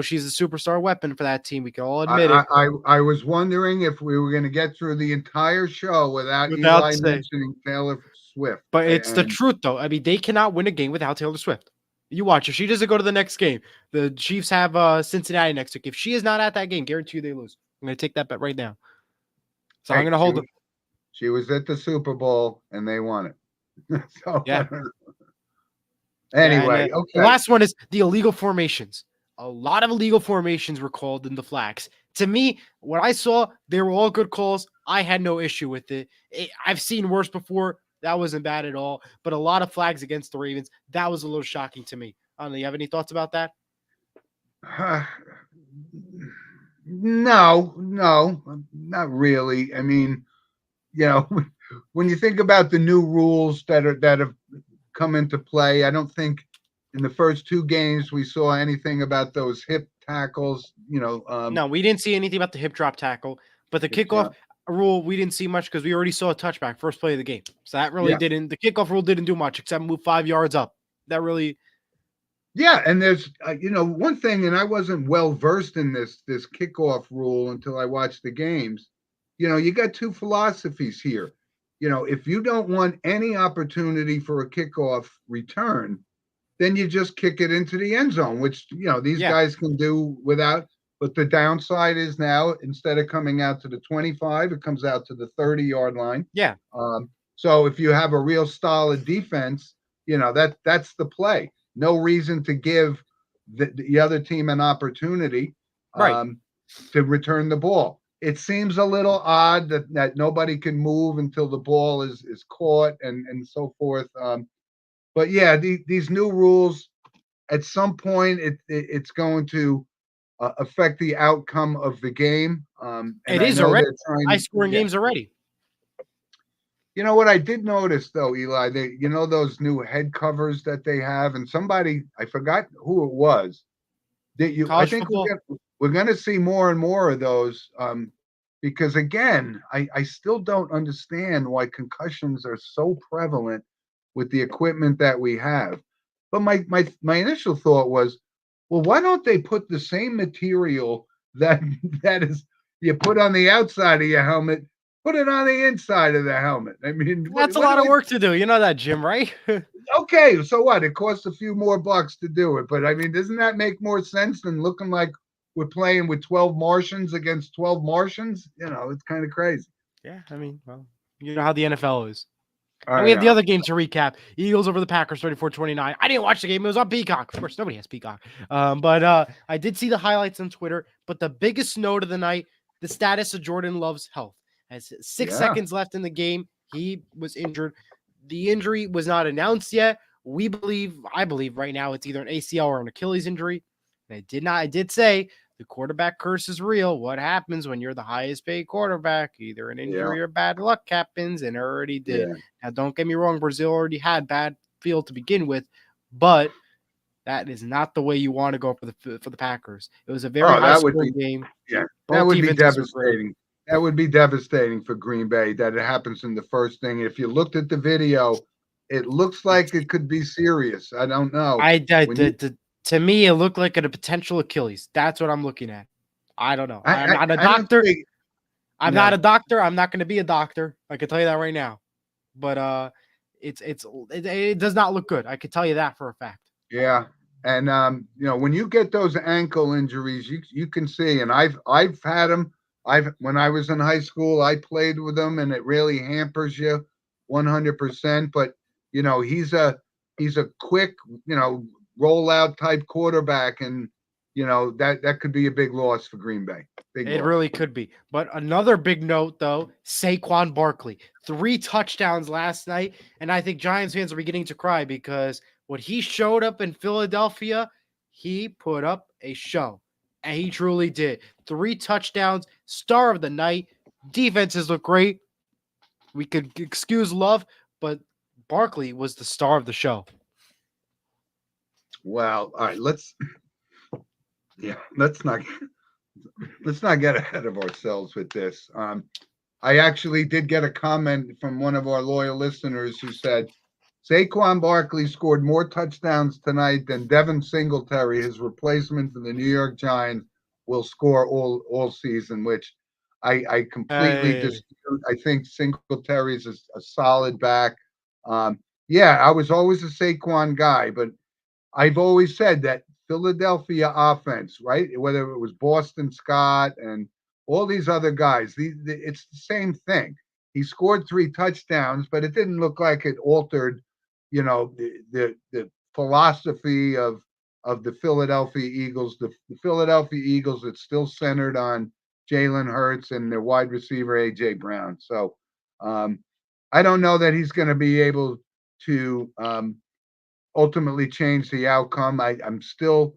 She's a superstar weapon for that team. We can all admit it. I was wondering if we were going to get through the entire show without Eli mentioning Taylor Swift. But it's the truth, though. They cannot win a game without Taylor Swift. You watch. If she doesn't go to the next game, the Chiefs have Cincinnati next week. If she is not at that game, guarantee you they lose. I'm going to take that bet right now. So I'm going to hold it. She was at the Super Bowl, and they won it. So, anyway, okay. The last one is the illegal formations. A lot of illegal formations were called in the flags. To me, what I saw, they were all good calls. I had no issue with it. I've seen worse before. That wasn't bad at all. But a lot of flags against the Ravens, that was a little shocking to me. I don't know. You have any thoughts about that? No, not really. When you think about the new rules that have come into play, I don't think in the first 2 games we saw anything about those hip tackles. No, we didn't see anything about the hip drop tackle, but the kickoff rule we didn't see much because we already saw a touchback first play of the game. So that really didn't. The kickoff rule didn't do much except move 5 yards up. That really Yeah, and there's one thing, and I wasn't well versed in this kickoff rule until I watched the games. You got two philosophies here. If you don't want any opportunity for a kickoff return, then you just kick it into the end zone, which these Yeah, guys can do without. But the downside is now instead of coming out to the 25, it comes out to the 30-yard line. yeah, So if you have a real solid defense, that's the play. No reason to give the other team an opportunity right. to return the ball. It seems a little odd that nobody can move until the ball is caught and so forth. But yeah, these new rules at some point it's going to affect the outcome of the game. And It I is know already they're high trying. scoring Yeah. games already. You know what I did notice though, Eli, those new head covers that they have, and somebody I forgot who it was. I College think football. we're gonna see more and more of those. Because again, I still don't understand why concussions are so prevalent with the equipment that we have. But my initial thought was, well, why don't they put the same material that that is you put on the outside of your helmet, put it on the inside of the helmet? I mean, That's a what lot do of we work to do. You know that, Jim, right? okay, so what? It costs a few more bucks to do it, but I mean, doesn't that make more sense than looking like we're playing with 12 Martians against 12 Martians? It's kind of crazy. Yeah, I mean, well, you know how the NFL is. And we I have the know. other game to recap. Eagles over the Packers 34-29. I didn't watch the game. It was on Peacock. Of course, nobody has Peacock. But I did see the highlights on Twitter. But the biggest note of the night, the status of Jordan Love's health. As 6 seconds Yeah, left in the game, he was injured. The injury was not announced yet. I believe right now it's either an ACL or an Achilles injury. And I did say the quarterback curse is real. What happens when you're the highest paid quarterback? Either an yeah, injury or bad luck happens, and it already did. yeah. Now, don't get me wrong, Brazil already had bad field to begin with, but that is not the way you want to go for the Packers. It was a very Oh, high that would scoring be game. yeah, that Both would be defenses were great. devastating. That would be devastating for Green Bay that it happens in the first thing. If you looked at the video, it looks like it could be serious. I don't know. When you To me, it looked like a potential Achilles. That's what I'm looking at. I don't know. I'm I not a I don't doctor. think I'm not yeah. a doctor. I'm not going to be a doctor. I can tell you that right now. But it does not look good. I can tell you that for a fact. Yeah. And when you get those ankle injuries, you can see, and I've had them. When I was in high school, I played with them, and it really hampers you 100%. But he's a quick, rollout type quarterback, and that could be a big loss for Green Bay. Big It loss. really could be. But another big note, though, Saquon Barkley, 3 touchdowns last night. And I think Giants fans are beginning to cry because what he showed up in Philadelphia, he put up a show. And he truly did. 3 touchdowns, star of the night. Defenses look great. We could excuse Love, but Barkley was the star of the show. Well, all right, let's not get ahead of ourselves with this. I actually did get a comment from one of our loyal listeners who said Saquon Barkley scored more touchdowns tonight than Devin Singletary, his replacement for the New York Giants, will score all season, which I completely Hey. dispute. I think Singletary is a solid back. Yeah, I was always a Saquon guy, but I've always said that Philadelphia offense, right? Whether it was Boston Scott and all these other guys, it's the same thing. He scored 3 touchdowns, but it didn't look like it altered, the philosophy of the Philadelphia Eagles. The Philadelphia Eagles, it's still centered on Jalen Hurts and their wide receiver AJ Brown. So I don't know that he's going to be able to ultimately change the outcome. I'm still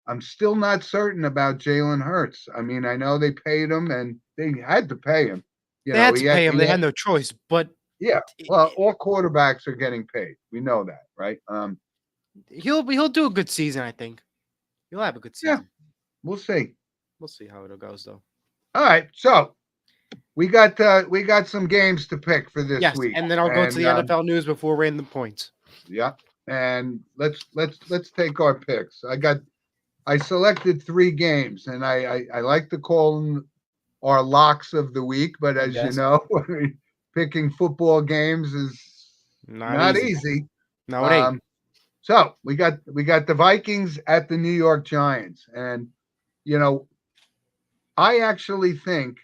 not certain about Jalen Hurts. I mean, I know they paid him and they had to pay him. They had to He had, pay him. he They had had no choice. But yeah. Well, all quarterbacks are getting paid. We know that, right? he'll do a good season, I think. He'll have a good Yeah, season. we'll see. We'll see how it goes, though. All right, so we got some games to pick for this Yes, week, and then I'll go to and the NFL news before random points. yeah, and let's take our picks. I selected 3 games, and I like to call them our locks of the week. But as you Yes. know, picking football games is Not not easy. easy. No, it ain't. Um, so we got the Vikings at the New York Giants, and you know I actually think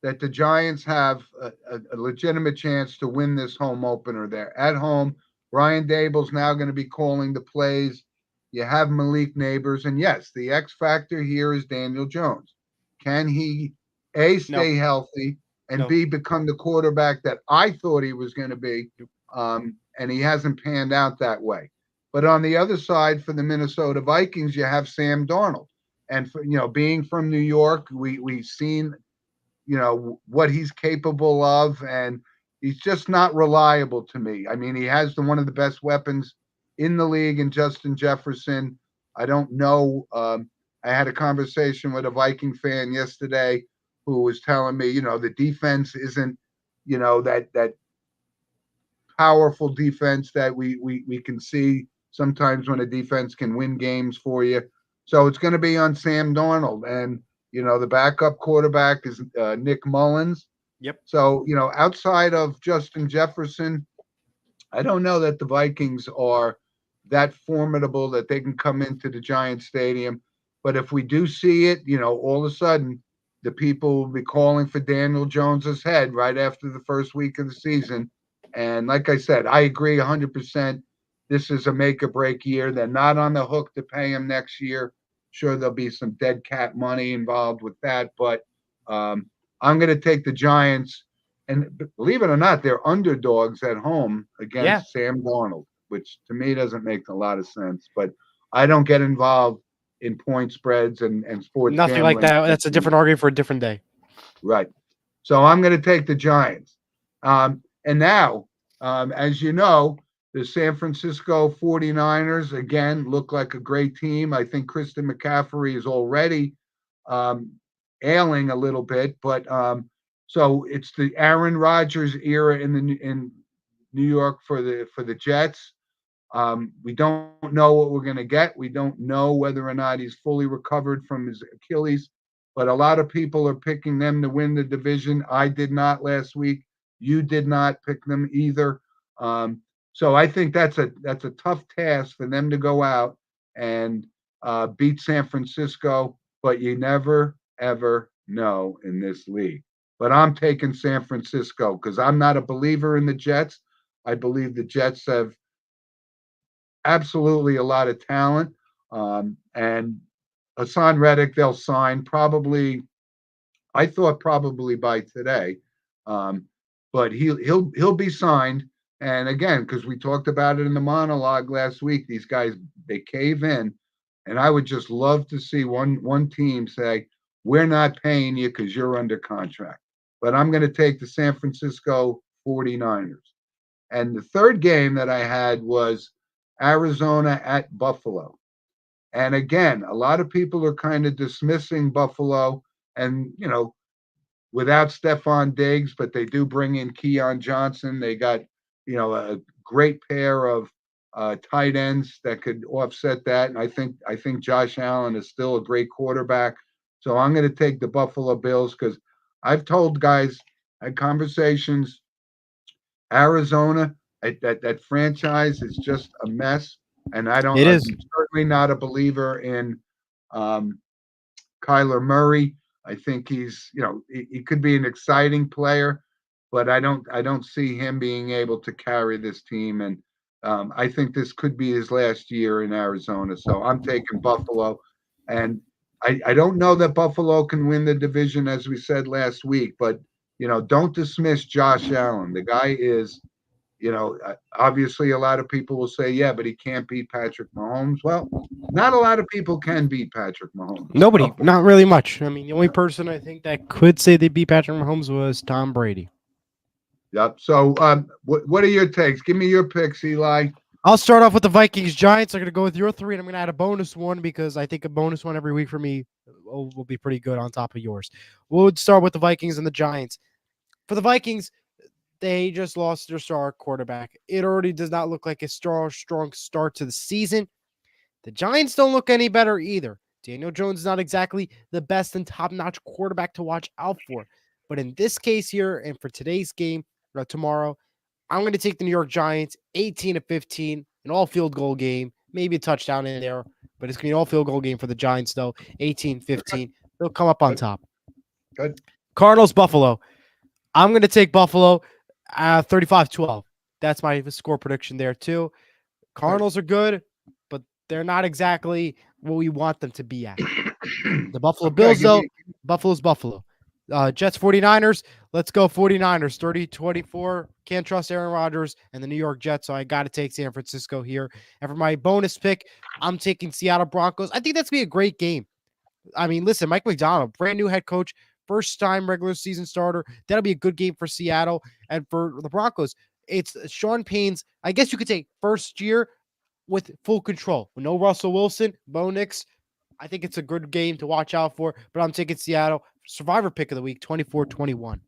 that the Giants have a legitimate chance to win this home opener. There at home. Brian Dable's now going to be calling the plays. You have Malik Neighbors, and yes, the X factor here is Daniel Jones. Can he A, No, stay healthy, and no. B, become the quarterback that I thought he was going to be? And he hasn't panned out that way. But on the other side, for the Minnesota Vikings, you have Sam Darnold. And for, being from New York, we've seen what he's capable of, and he's just not reliable to me. I mean, he has one of the best weapons in the league in Justin Jefferson. I don't know. I had a conversation with a Viking fan yesterday who was telling me, the defense isn't, that powerful defense that we can see sometimes when a defense can win games for you. So it's going to be on Sam Darnold, and the backup quarterback is Nick Mullins. Yep. So outside of Justin Jefferson, I don't know that the Vikings are that formidable that they can come into the Giant Stadium. But if we do see it, all of a sudden the people will be calling for Daniel Jones's head right after the first week of the season. And like I said, I agree 100%. This is a make or break year. They're not on the hook to pay him next year. Sure, there'll be some dead cat money involved with that, but I'm going to take the Giants. And believe it or not, they're underdogs at home Yeah. against Sam Darnold, which to me doesn't make a lot of sense. But I don't get involved in point spreads and sports Nothing like gambling. that. That's a different argument for a different day. Right. So I'm going to take the Giants. And now, as you know, the San Francisco 49ers, again, look like a great team. I think Christian McCaffrey is already um, ailing a little bit, but so it's the Aaron Rodgers era in New York for the Jets. We don't know what we're going to get. We don't know whether or not he's fully recovered from his Achilles, but a lot of people are picking them to win the division. I did not last week. You did not pick them either. So I think that's a tough task for them to go out and beat San Francisco, but you never ever know in this league. But I'm taking San Francisco because I'm not a believer in the Jets. I believe the Jets have absolutely a lot of talent. And Hassan Reddick, they'll sign probably. I thought probably by today, um, but he'll be signed. And again, because we talked about it in the monologue last week, these guys they cave in, and I would just love to see one team say, "We're not paying you because you're under contract." But I'm going to take the San Francisco 49ers. And the third game that I had was Arizona at Buffalo. And again, a lot of people are kind of dismissing Buffalo and, without Stephon Diggs, but they do bring in Keon Johnson. They got, a great pair of tight ends that could offset that. And I think Josh Allen is still a great quarterback. So I'm going to take the Buffalo Bills because I've told guys, had conversations, Arizona, that franchise is just a mess, and It I'm is. certainly not a believer in um, Kyler Murray. I think he could be an exciting player, but I don't see him being able to carry this team, and I think this could be his last year in Arizona. So I'm taking Buffalo, and I don't know that Buffalo can win the division as we said last week, but don't dismiss Josh Allen. The guy is obviously a lot of people will say, yeah, but he can't beat Patrick Mahomes. Well, not a lot of people can beat Patrick Mahomes. Nobody, So, not really much. I mean, the only person I think that could say they beat Patrick Mahomes was Tom Brady. yep. So, what are your takes? Give me your picks, Eli. I'll start off with the Vikings Giants. I'm going to go with your three, and I'm going to add a bonus one because I think a bonus one every week for me will be pretty good on top of yours. We'll start with the Vikings and the Giants. For the Vikings, they just lost their star quarterback. It already does not look like a strong start to the season. The Giants don't look any better either. Daniel Jones is not exactly the best and top-notch quarterback to watch out for. But in this case here, and for today's game, tomorrow, I'm going to take the New York Giants 18-15, an all field goal game, maybe a touchdown in there, but it's going to be an all field goal game for the Giants, though. 18-15. They'll come up on top. Good. Cardinals, Buffalo. I'm going to take Buffalo 35-12. That's my score prediction there, too. Cardinals are good, but they're not exactly what we want them to be at. The Buffalo Bills, though, Buffalo's Buffalo. Jets, 49ers. Let's go 49ers, 30-24. Can't trust Aaron Rodgers and the New York Jets, so I got to take San Francisco here. And for my bonus pick, I'm taking Seattle Broncos. I think that's going to be a great game. I mean, listen, Mike McDonald, brand new head coach, first-time regular season starter. That'll be a good game for Seattle. And for the Broncos, it's Sean Payne's, I guess you could say, first year with full control. With no Russell Wilson, Bo Nix. I think it's a good game to watch out for, but I'm taking Seattle. Survivor pick of the week, 24-21.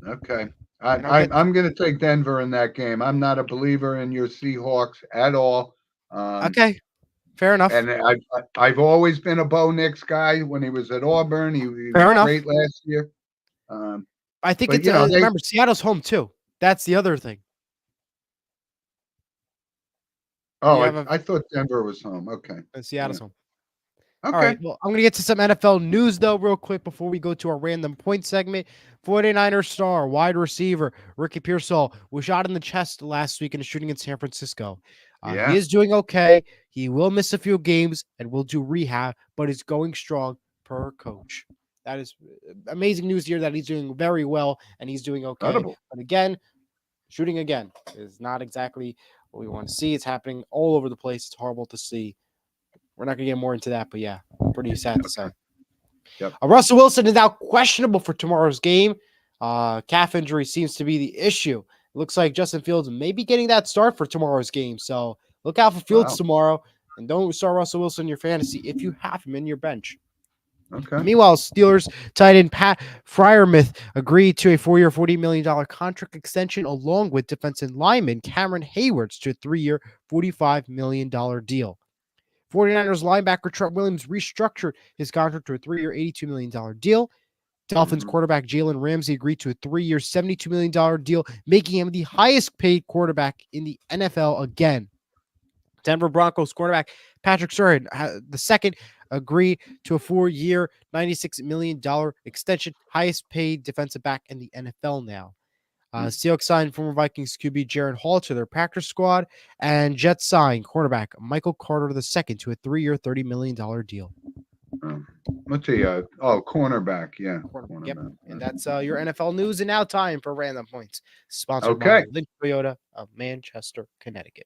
Okay. I'm going to take Denver in that game. I'm not a believer in your Seahawks at all. Okay. Fair enough. And I've always been a Bo Nix guy. When he was at Auburn, he was great last year. I think it's remember, Seattle's home too. That's the other thing. Oh, I thought Denver was home. Okay. And Seattle's home. Okay. All right. Well, I'm going to get to some NFL news, though, real quick before we go to our random point segment. 49ers star, wide receiver, Ricky Pearsall was shot in the chest last week in a shooting in San Francisco. He is doing okay. He will miss a few games and will do rehab, but is going strong per coach. That is amazing news here that he's doing very well and he's doing okay. Incredible. But again, shooting again is not exactly what we want to see. It's happening all over the place. It's horrible to see. We're not going to get more into that, but yeah, pretty sad to say. Yep. Russell Wilson is now questionable for tomorrow's game. Calf injury seems to be the issue. It looks like Justin Fields may be getting that start for tomorrow's game. So look out for Fields tomorrow. And don't start Russell Wilson in your fantasy if you have him in your bench. Okay. Meanwhile, Steelers tight end Pat Freiermuth agreed to a 4-year, $40 million contract extension along with defensive lineman Cameron Hayward to a 3-year, $45 million deal. 49ers linebacker Trent Williams restructured his contract to a 3-year, $82 million deal. Dolphins quarterback Jalen Ramsey agreed to a 3-year, $72 million deal, making him the highest paid quarterback in the NFL again. Denver Broncos quarterback Patrick Surtain, the second, agreed to a 4-year, $96 million extension, highest paid defensive back in the NFL now. Seahawks signed former Vikings QB Jaron Hall to their practice squad, and Jets signed cornerback Michael Carter II to a 3-year, $30 million deal. Let's see. Cornerback. Yeah. Cornerback. Yep. And that's your NFL news. And now time for Random Points, sponsored by Lynch Toyota of Manchester, Connecticut.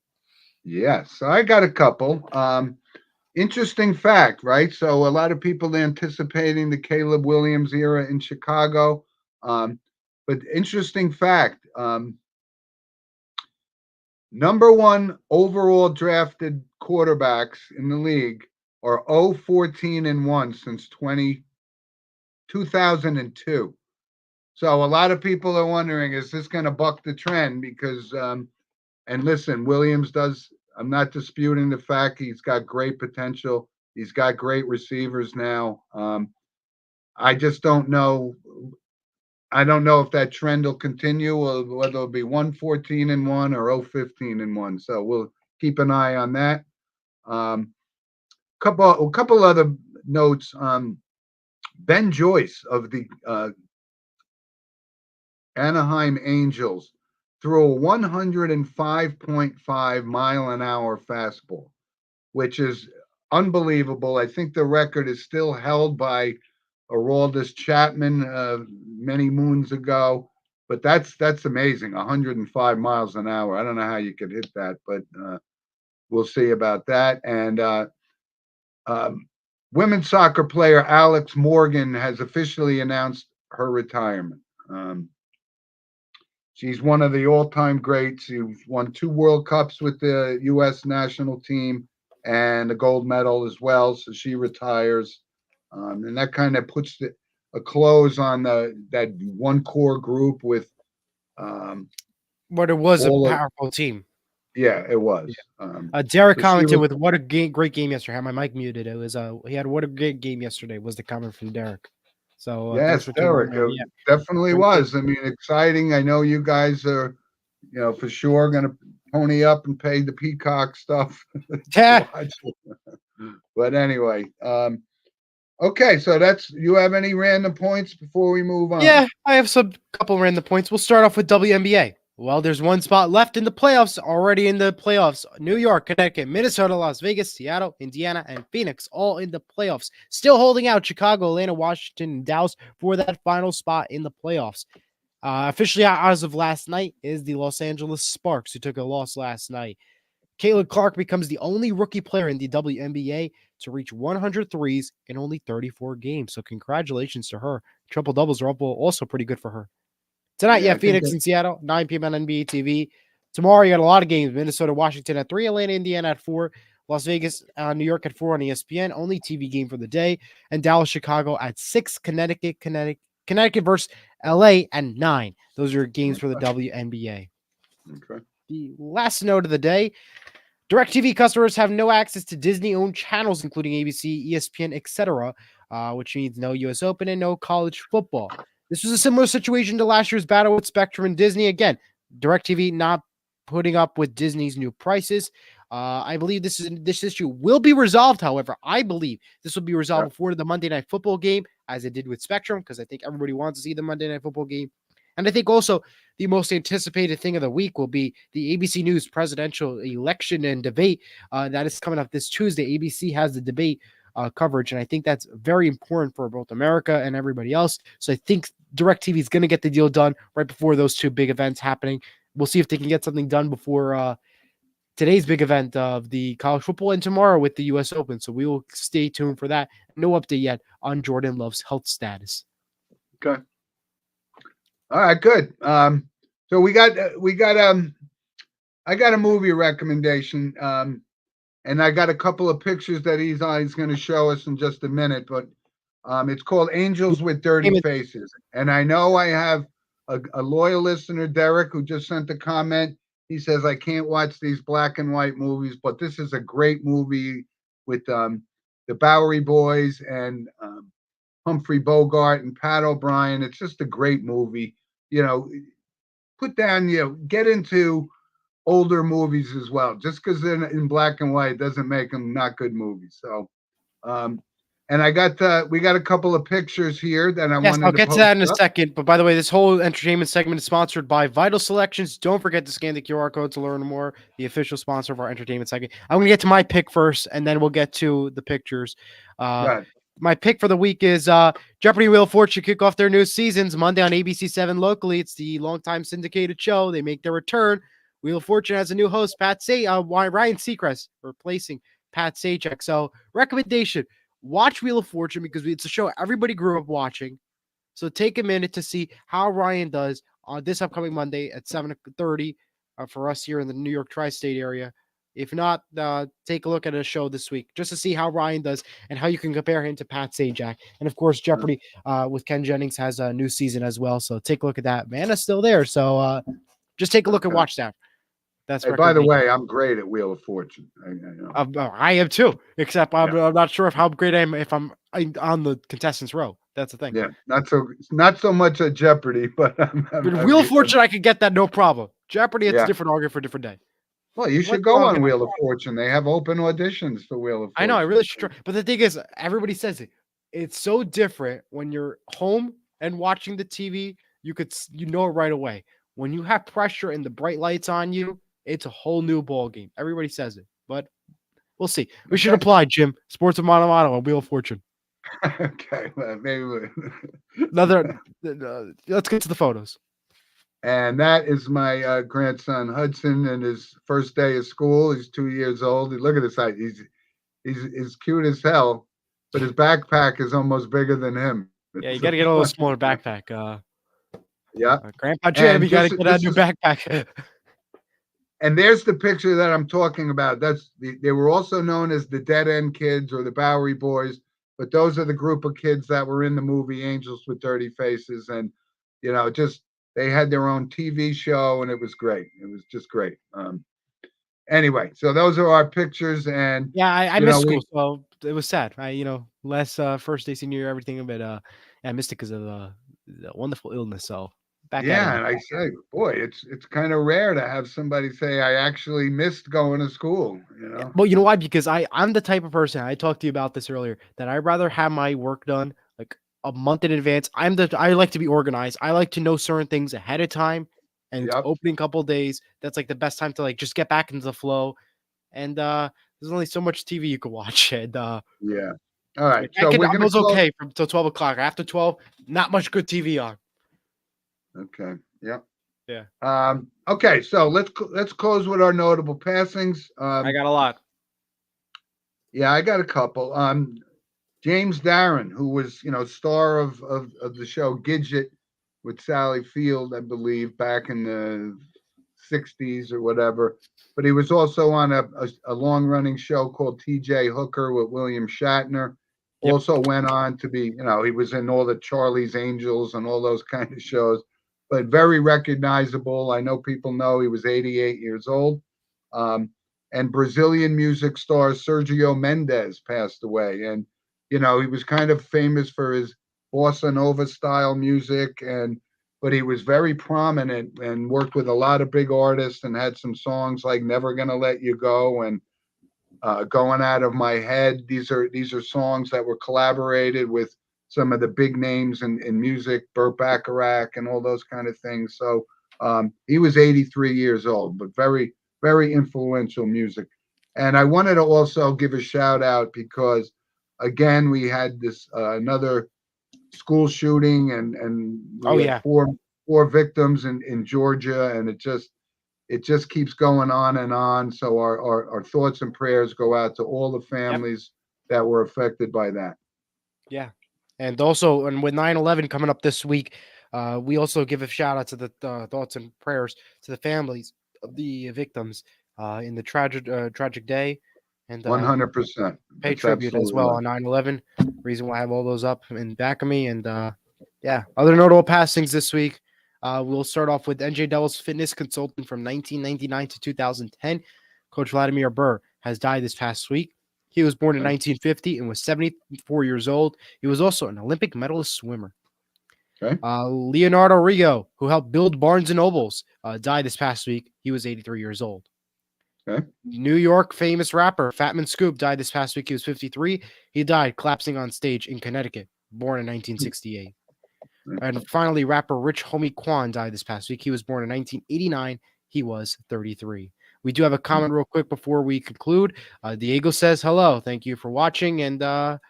Yes, I got a couple. Interesting fact, right? So a lot of people anticipating the Caleb Williams era in Chicago. But interesting fact, number one overall drafted quarterbacks in the league are 0-14-1 since 2002. So a lot of people are wondering, is this going to buck the trend? Because, and listen, Williams does, I'm not disputing the fact he's got great potential. He's got great receivers now. I just don't know. I don't know if that trend will continue or whether it'll be 1-14-1 or 0-15-1. So we'll keep an eye on that. A couple other notes. Ben Joyce of the Anaheim Angels threw a 105.5 mile an hour fastball, which is unbelievable. I think the record is still held by Aroldis Chapman many moons ago, but that's amazing. 105 miles an hour. I don't know how you could hit that, but we'll see about that. And women's soccer player Alex Morgan has officially announced her retirement. She's one of the all-time greats. She won 2 World Cups with the U.S. national team and a gold medal as well. So she retires. And that kind of puts a close on that one core group with But it was a all of powerful team. yeah, it was. Derek So she commented was with what a great game yesterday. I had my mic muted. It was he had what a great game yesterday was the comment from Derek. So thanks yes, for tuning Derek. in. It Yeah, definitely great game. was. I mean, exciting. I know you guys are, for sure going to pony up and pay the Peacock stuff to Yeah, watch. But anyway, okay. So that's you have any random points before we move on? yeah. I have some couple random points. We'll start off with WNBA. Well, there's one spot left in the playoffs. Already in the playoffs. New York, Connecticut, Minnesota, Las Vegas, Seattle, Indiana, and Phoenix all in the playoffs. Still holding out Chicago, Atlanta, Washington, and Dallas for that final spot in the playoffs. Officially out as of last night is the Los Angeles Sparks, who took a loss last night. Caitlin Clark becomes the only rookie player in the WNBA to reach 100 threes in only 34 games. So congratulations to her. Triple doubles are also pretty good for her. Tonight, Yeah, yeah, I think Phoenix that, and Seattle, 9 p.m. on NBA TV. Tomorrow, you got a lot of games. Minnesota, Washington at 3, Atlanta, Indiana at 4, Las Vegas, New York at 4 on ESPN. Only TV game for the day. And Dallas, Chicago at 6, Connecticut versus LA at 9. Those are games for the WNBA. okay. The last note of the day, DirecTV customers have no access to Disney-owned channels, including ABC, ESPN, etc., which means no U.S. Open and no college football. This was a similar situation to last year's battle with Spectrum and Disney. Again, DirecTV not putting up with Disney's new prices. I believe this issue will be resolved. However, I believe this will be resolved Yeah, before the Monday Night Football game, as it did with Spectrum, because I think everybody wants to see the Monday Night Football game. And I think also the most anticipated thing of the week will be the ABC News presidential election and debate that is coming up this Tuesday. ABC has the debate coverage, and I think that's very important for both America and everybody else. So I think DirecTV is going to get the deal done right before those two big events happening. We'll see if they can get something done before today's big event of the college football and tomorrow with the U.S. Open. So we will stay tuned for that. No update yet on Jordan Love's health status. okay. All right, good. So I got a movie recommendation. And I got a couple of pictures that he's going to show us in just a minute, but it's called Angels with Dirty Faces. And I know I have a loyal listener, Derek, who just sent a comment. He says, I can't watch these black and white movies, but this is a great movie with the Bowery Boys and Humphrey Bogart and Pat O'Brien. It's just a great movie. Put down, get into older movies as well. Just because they're in black and white doesn't make them not good movies. So, and we got a couple of pictures here that I Yes, wanted I'll to get to post that in a up. second. But by the way, this whole entertainment segment is sponsored by Vital Selections. Don't forget to scan the QR code to learn more. The official sponsor of our entertainment segment. I'm going to get to my pick first, and then we'll get to the pictures. My pick for the week is Jeopardy! Wheel of Fortune kick off their new seasons Monday on ABC 7 locally. It's the longtime syndicated show. They make their return. Wheel of Fortune has a new host, Ryan Seacrest, replacing Pat Sajak. So, recommendation, watch Wheel of Fortune because it's a show everybody grew up watching. So take a minute to see how Ryan does on this upcoming Monday at 7:30 for us here in the New York tri-state area. If not, take a look at a show this week just to see how Ryan does and how you can compare him to Pat Sajak. And of course, Jeopardy with Ken Jennings has a new season as well. So take a look at that. Man is still there. So just take a look and watch that. That's Hey, by the way, I'm great at Wheel of Fortune. I am too, except I'm not sure how great I am if I'm on the contestants row. That's the thing. Yeah, not so much at Jeopardy, but Wheel of Fortune, I could get that no problem. Jeopardy, it's a different argument for a different day. Well, you should go on Wheel of Fortune. They have open auditions for Wheel of Fortune. I know, I really should try. But the thing is, everybody says it. It's so different when you're home and watching the TV. You know it right away. When you have pressure and the bright lights on you, it's a whole new ball game. Everybody says it, but we'll see. We should apply, Jim. Sports of Mono on Wheel of Fortune. Okay, well, maybe. Let's get to the photos. And that is my grandson Hudson in his first day of school. He's 2 years old. Look at his height. He's cute as hell, but his backpack is almost bigger than him. Yeah, you got to get a little smaller backpack. Yeah, Grandpa Jim, you got to get a new backpack. And there's the picture that I'm talking about. They were also known as the Dead End Kids or the Bowery Boys, but those are the group of kids that were in the movie Angels with Dirty Faces, and just They had their own TV show, and it was great. It was just great. Anyway, so those are our pictures, and Yeah, I you missed know, school, so it was sad. Less first day senior year, everything, but I missed it because of the wonderful illness. So back at it yeah, now. and I say, boy, it's kind of rare to have somebody say I actually missed going to school. Yeah, well, you know why? Because I'm the type of person, I talked to you about this earlier, that I'd rather have my work done like a month in advance. I like to be organized. I like to know certain things ahead of time. And Yep. opening couple days, that's like the best time to like just get back into the flow. And there's only so much TV you can watch. And Yeah. All right. like So we're I gonna was close. okay from till 12 o'clock. After 12, not much good TV on. Okay. Yep. Yeah. Okay. So let's close with our notable passings. I got a lot. Yeah, I got a couple. James Darren, who was, star of the show Gidget with Sally Field, I believe, back in the 60s or whatever. But he was also on a long running show called TJ Hooker with William Shatner. Yep. Also went on to be, he was in all the Charlie's Angels and all those kind of shows, but very recognizable. I know people know he was 88 years old. Um, and Brazilian music star Sergio Mendes passed away. And, he was kind of famous for his bossa nova style music, but he was very prominent and worked with a lot of big artists and had some songs like Never Gonna Let You Go and Going Out of My Head. These are songs that were collaborated with some of the big names in music, Burt Bacharach and all those kind of things. So he was 83 years old, but very, very influential music. And I wanted to also give a shout out because, again, we had this another school shooting, and we Oh had yeah. four victims in Georgia, and it just keeps going on and on. So our thoughts and prayers go out to all the Yep. families that were affected by that. Yeah. And also, and with 9/11 coming up this week, we also give a shout out to the thoughts and prayers to the families of the victims in the tragic day, and 100%. pay That's tribute as absolutely well right. on 9/11. Reason why I have all those up in back of me. And yeah, other notable passings this week. We'll start off with NJ Devils fitness consultant from 1999 to 2010. Coach Vladimir Burr has died this past week. He was born in Okay. 1950 and was 74 years old. He was also an Olympic medalist swimmer. Okay. Leonardo Rigo, who helped build Barnes and Nobles, died this past week. He was 83 years old. Okay. New York famous rapper Fatman Scoop died this past week. He was 53. He died collapsing on stage in Connecticut, born in 1968. And finally, rapper Rich Homie Quan died this past week. He was born in 1989. He was 33. We do have a comment real quick before we conclude. Diego says hello. Thank you for watching. And that's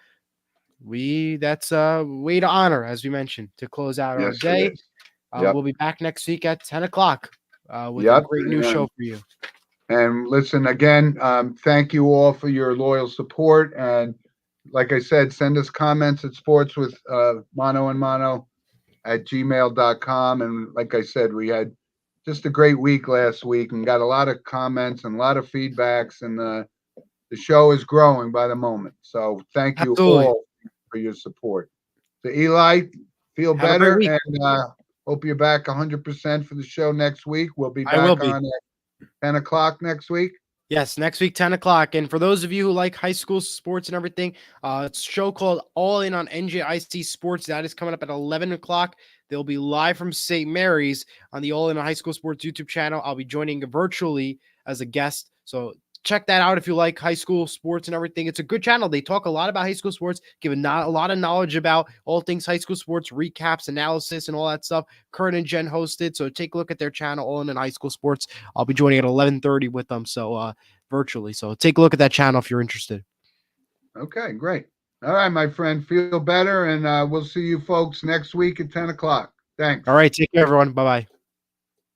a way to honor, as we mentioned, to close out our Yes, it day. is. Yep. We'll be back next week at 10 o'clock with a Yep. great new show for you. And listen, again, thank you all for your loyal support. And like I said, send us comments at sports with Mono and Mono at gmail.com. And like I said, we had just a great week last week and got a lot of comments and a lot of feedbacks. And the show is growing by the moment. So thank you Absolutely. all for your support. So, Eli, feel Have a great better. week. And hope you're back 100% for the show next week. We'll be I will back be. on at 10 o'clock next week. Yes, next week, 10 o'clock. And for those of you who like high school sports and everything, it's a show called All In on NJIC Sports. That is coming up at 11 o'clock. They'll be live from St. Mary's on the All In on High School Sports YouTube channel. I'll be joining virtually as a guest. So check that out if you like high school sports and everything. It's a good channel. They talk a lot about high school sports, give a lot of knowledge about all things high school sports, recaps, analysis, and all that stuff. Kurt and Jen hosted. So take a look at their channel, All In High School Sports. I'll be joining at 11:30 with them. So virtually. So take a look at that channel if you're interested. Okay, great. All right, my friend, feel better. And we'll see you folks next week at 10 o'clock. Thanks. All right. Take care, everyone. Bye-bye.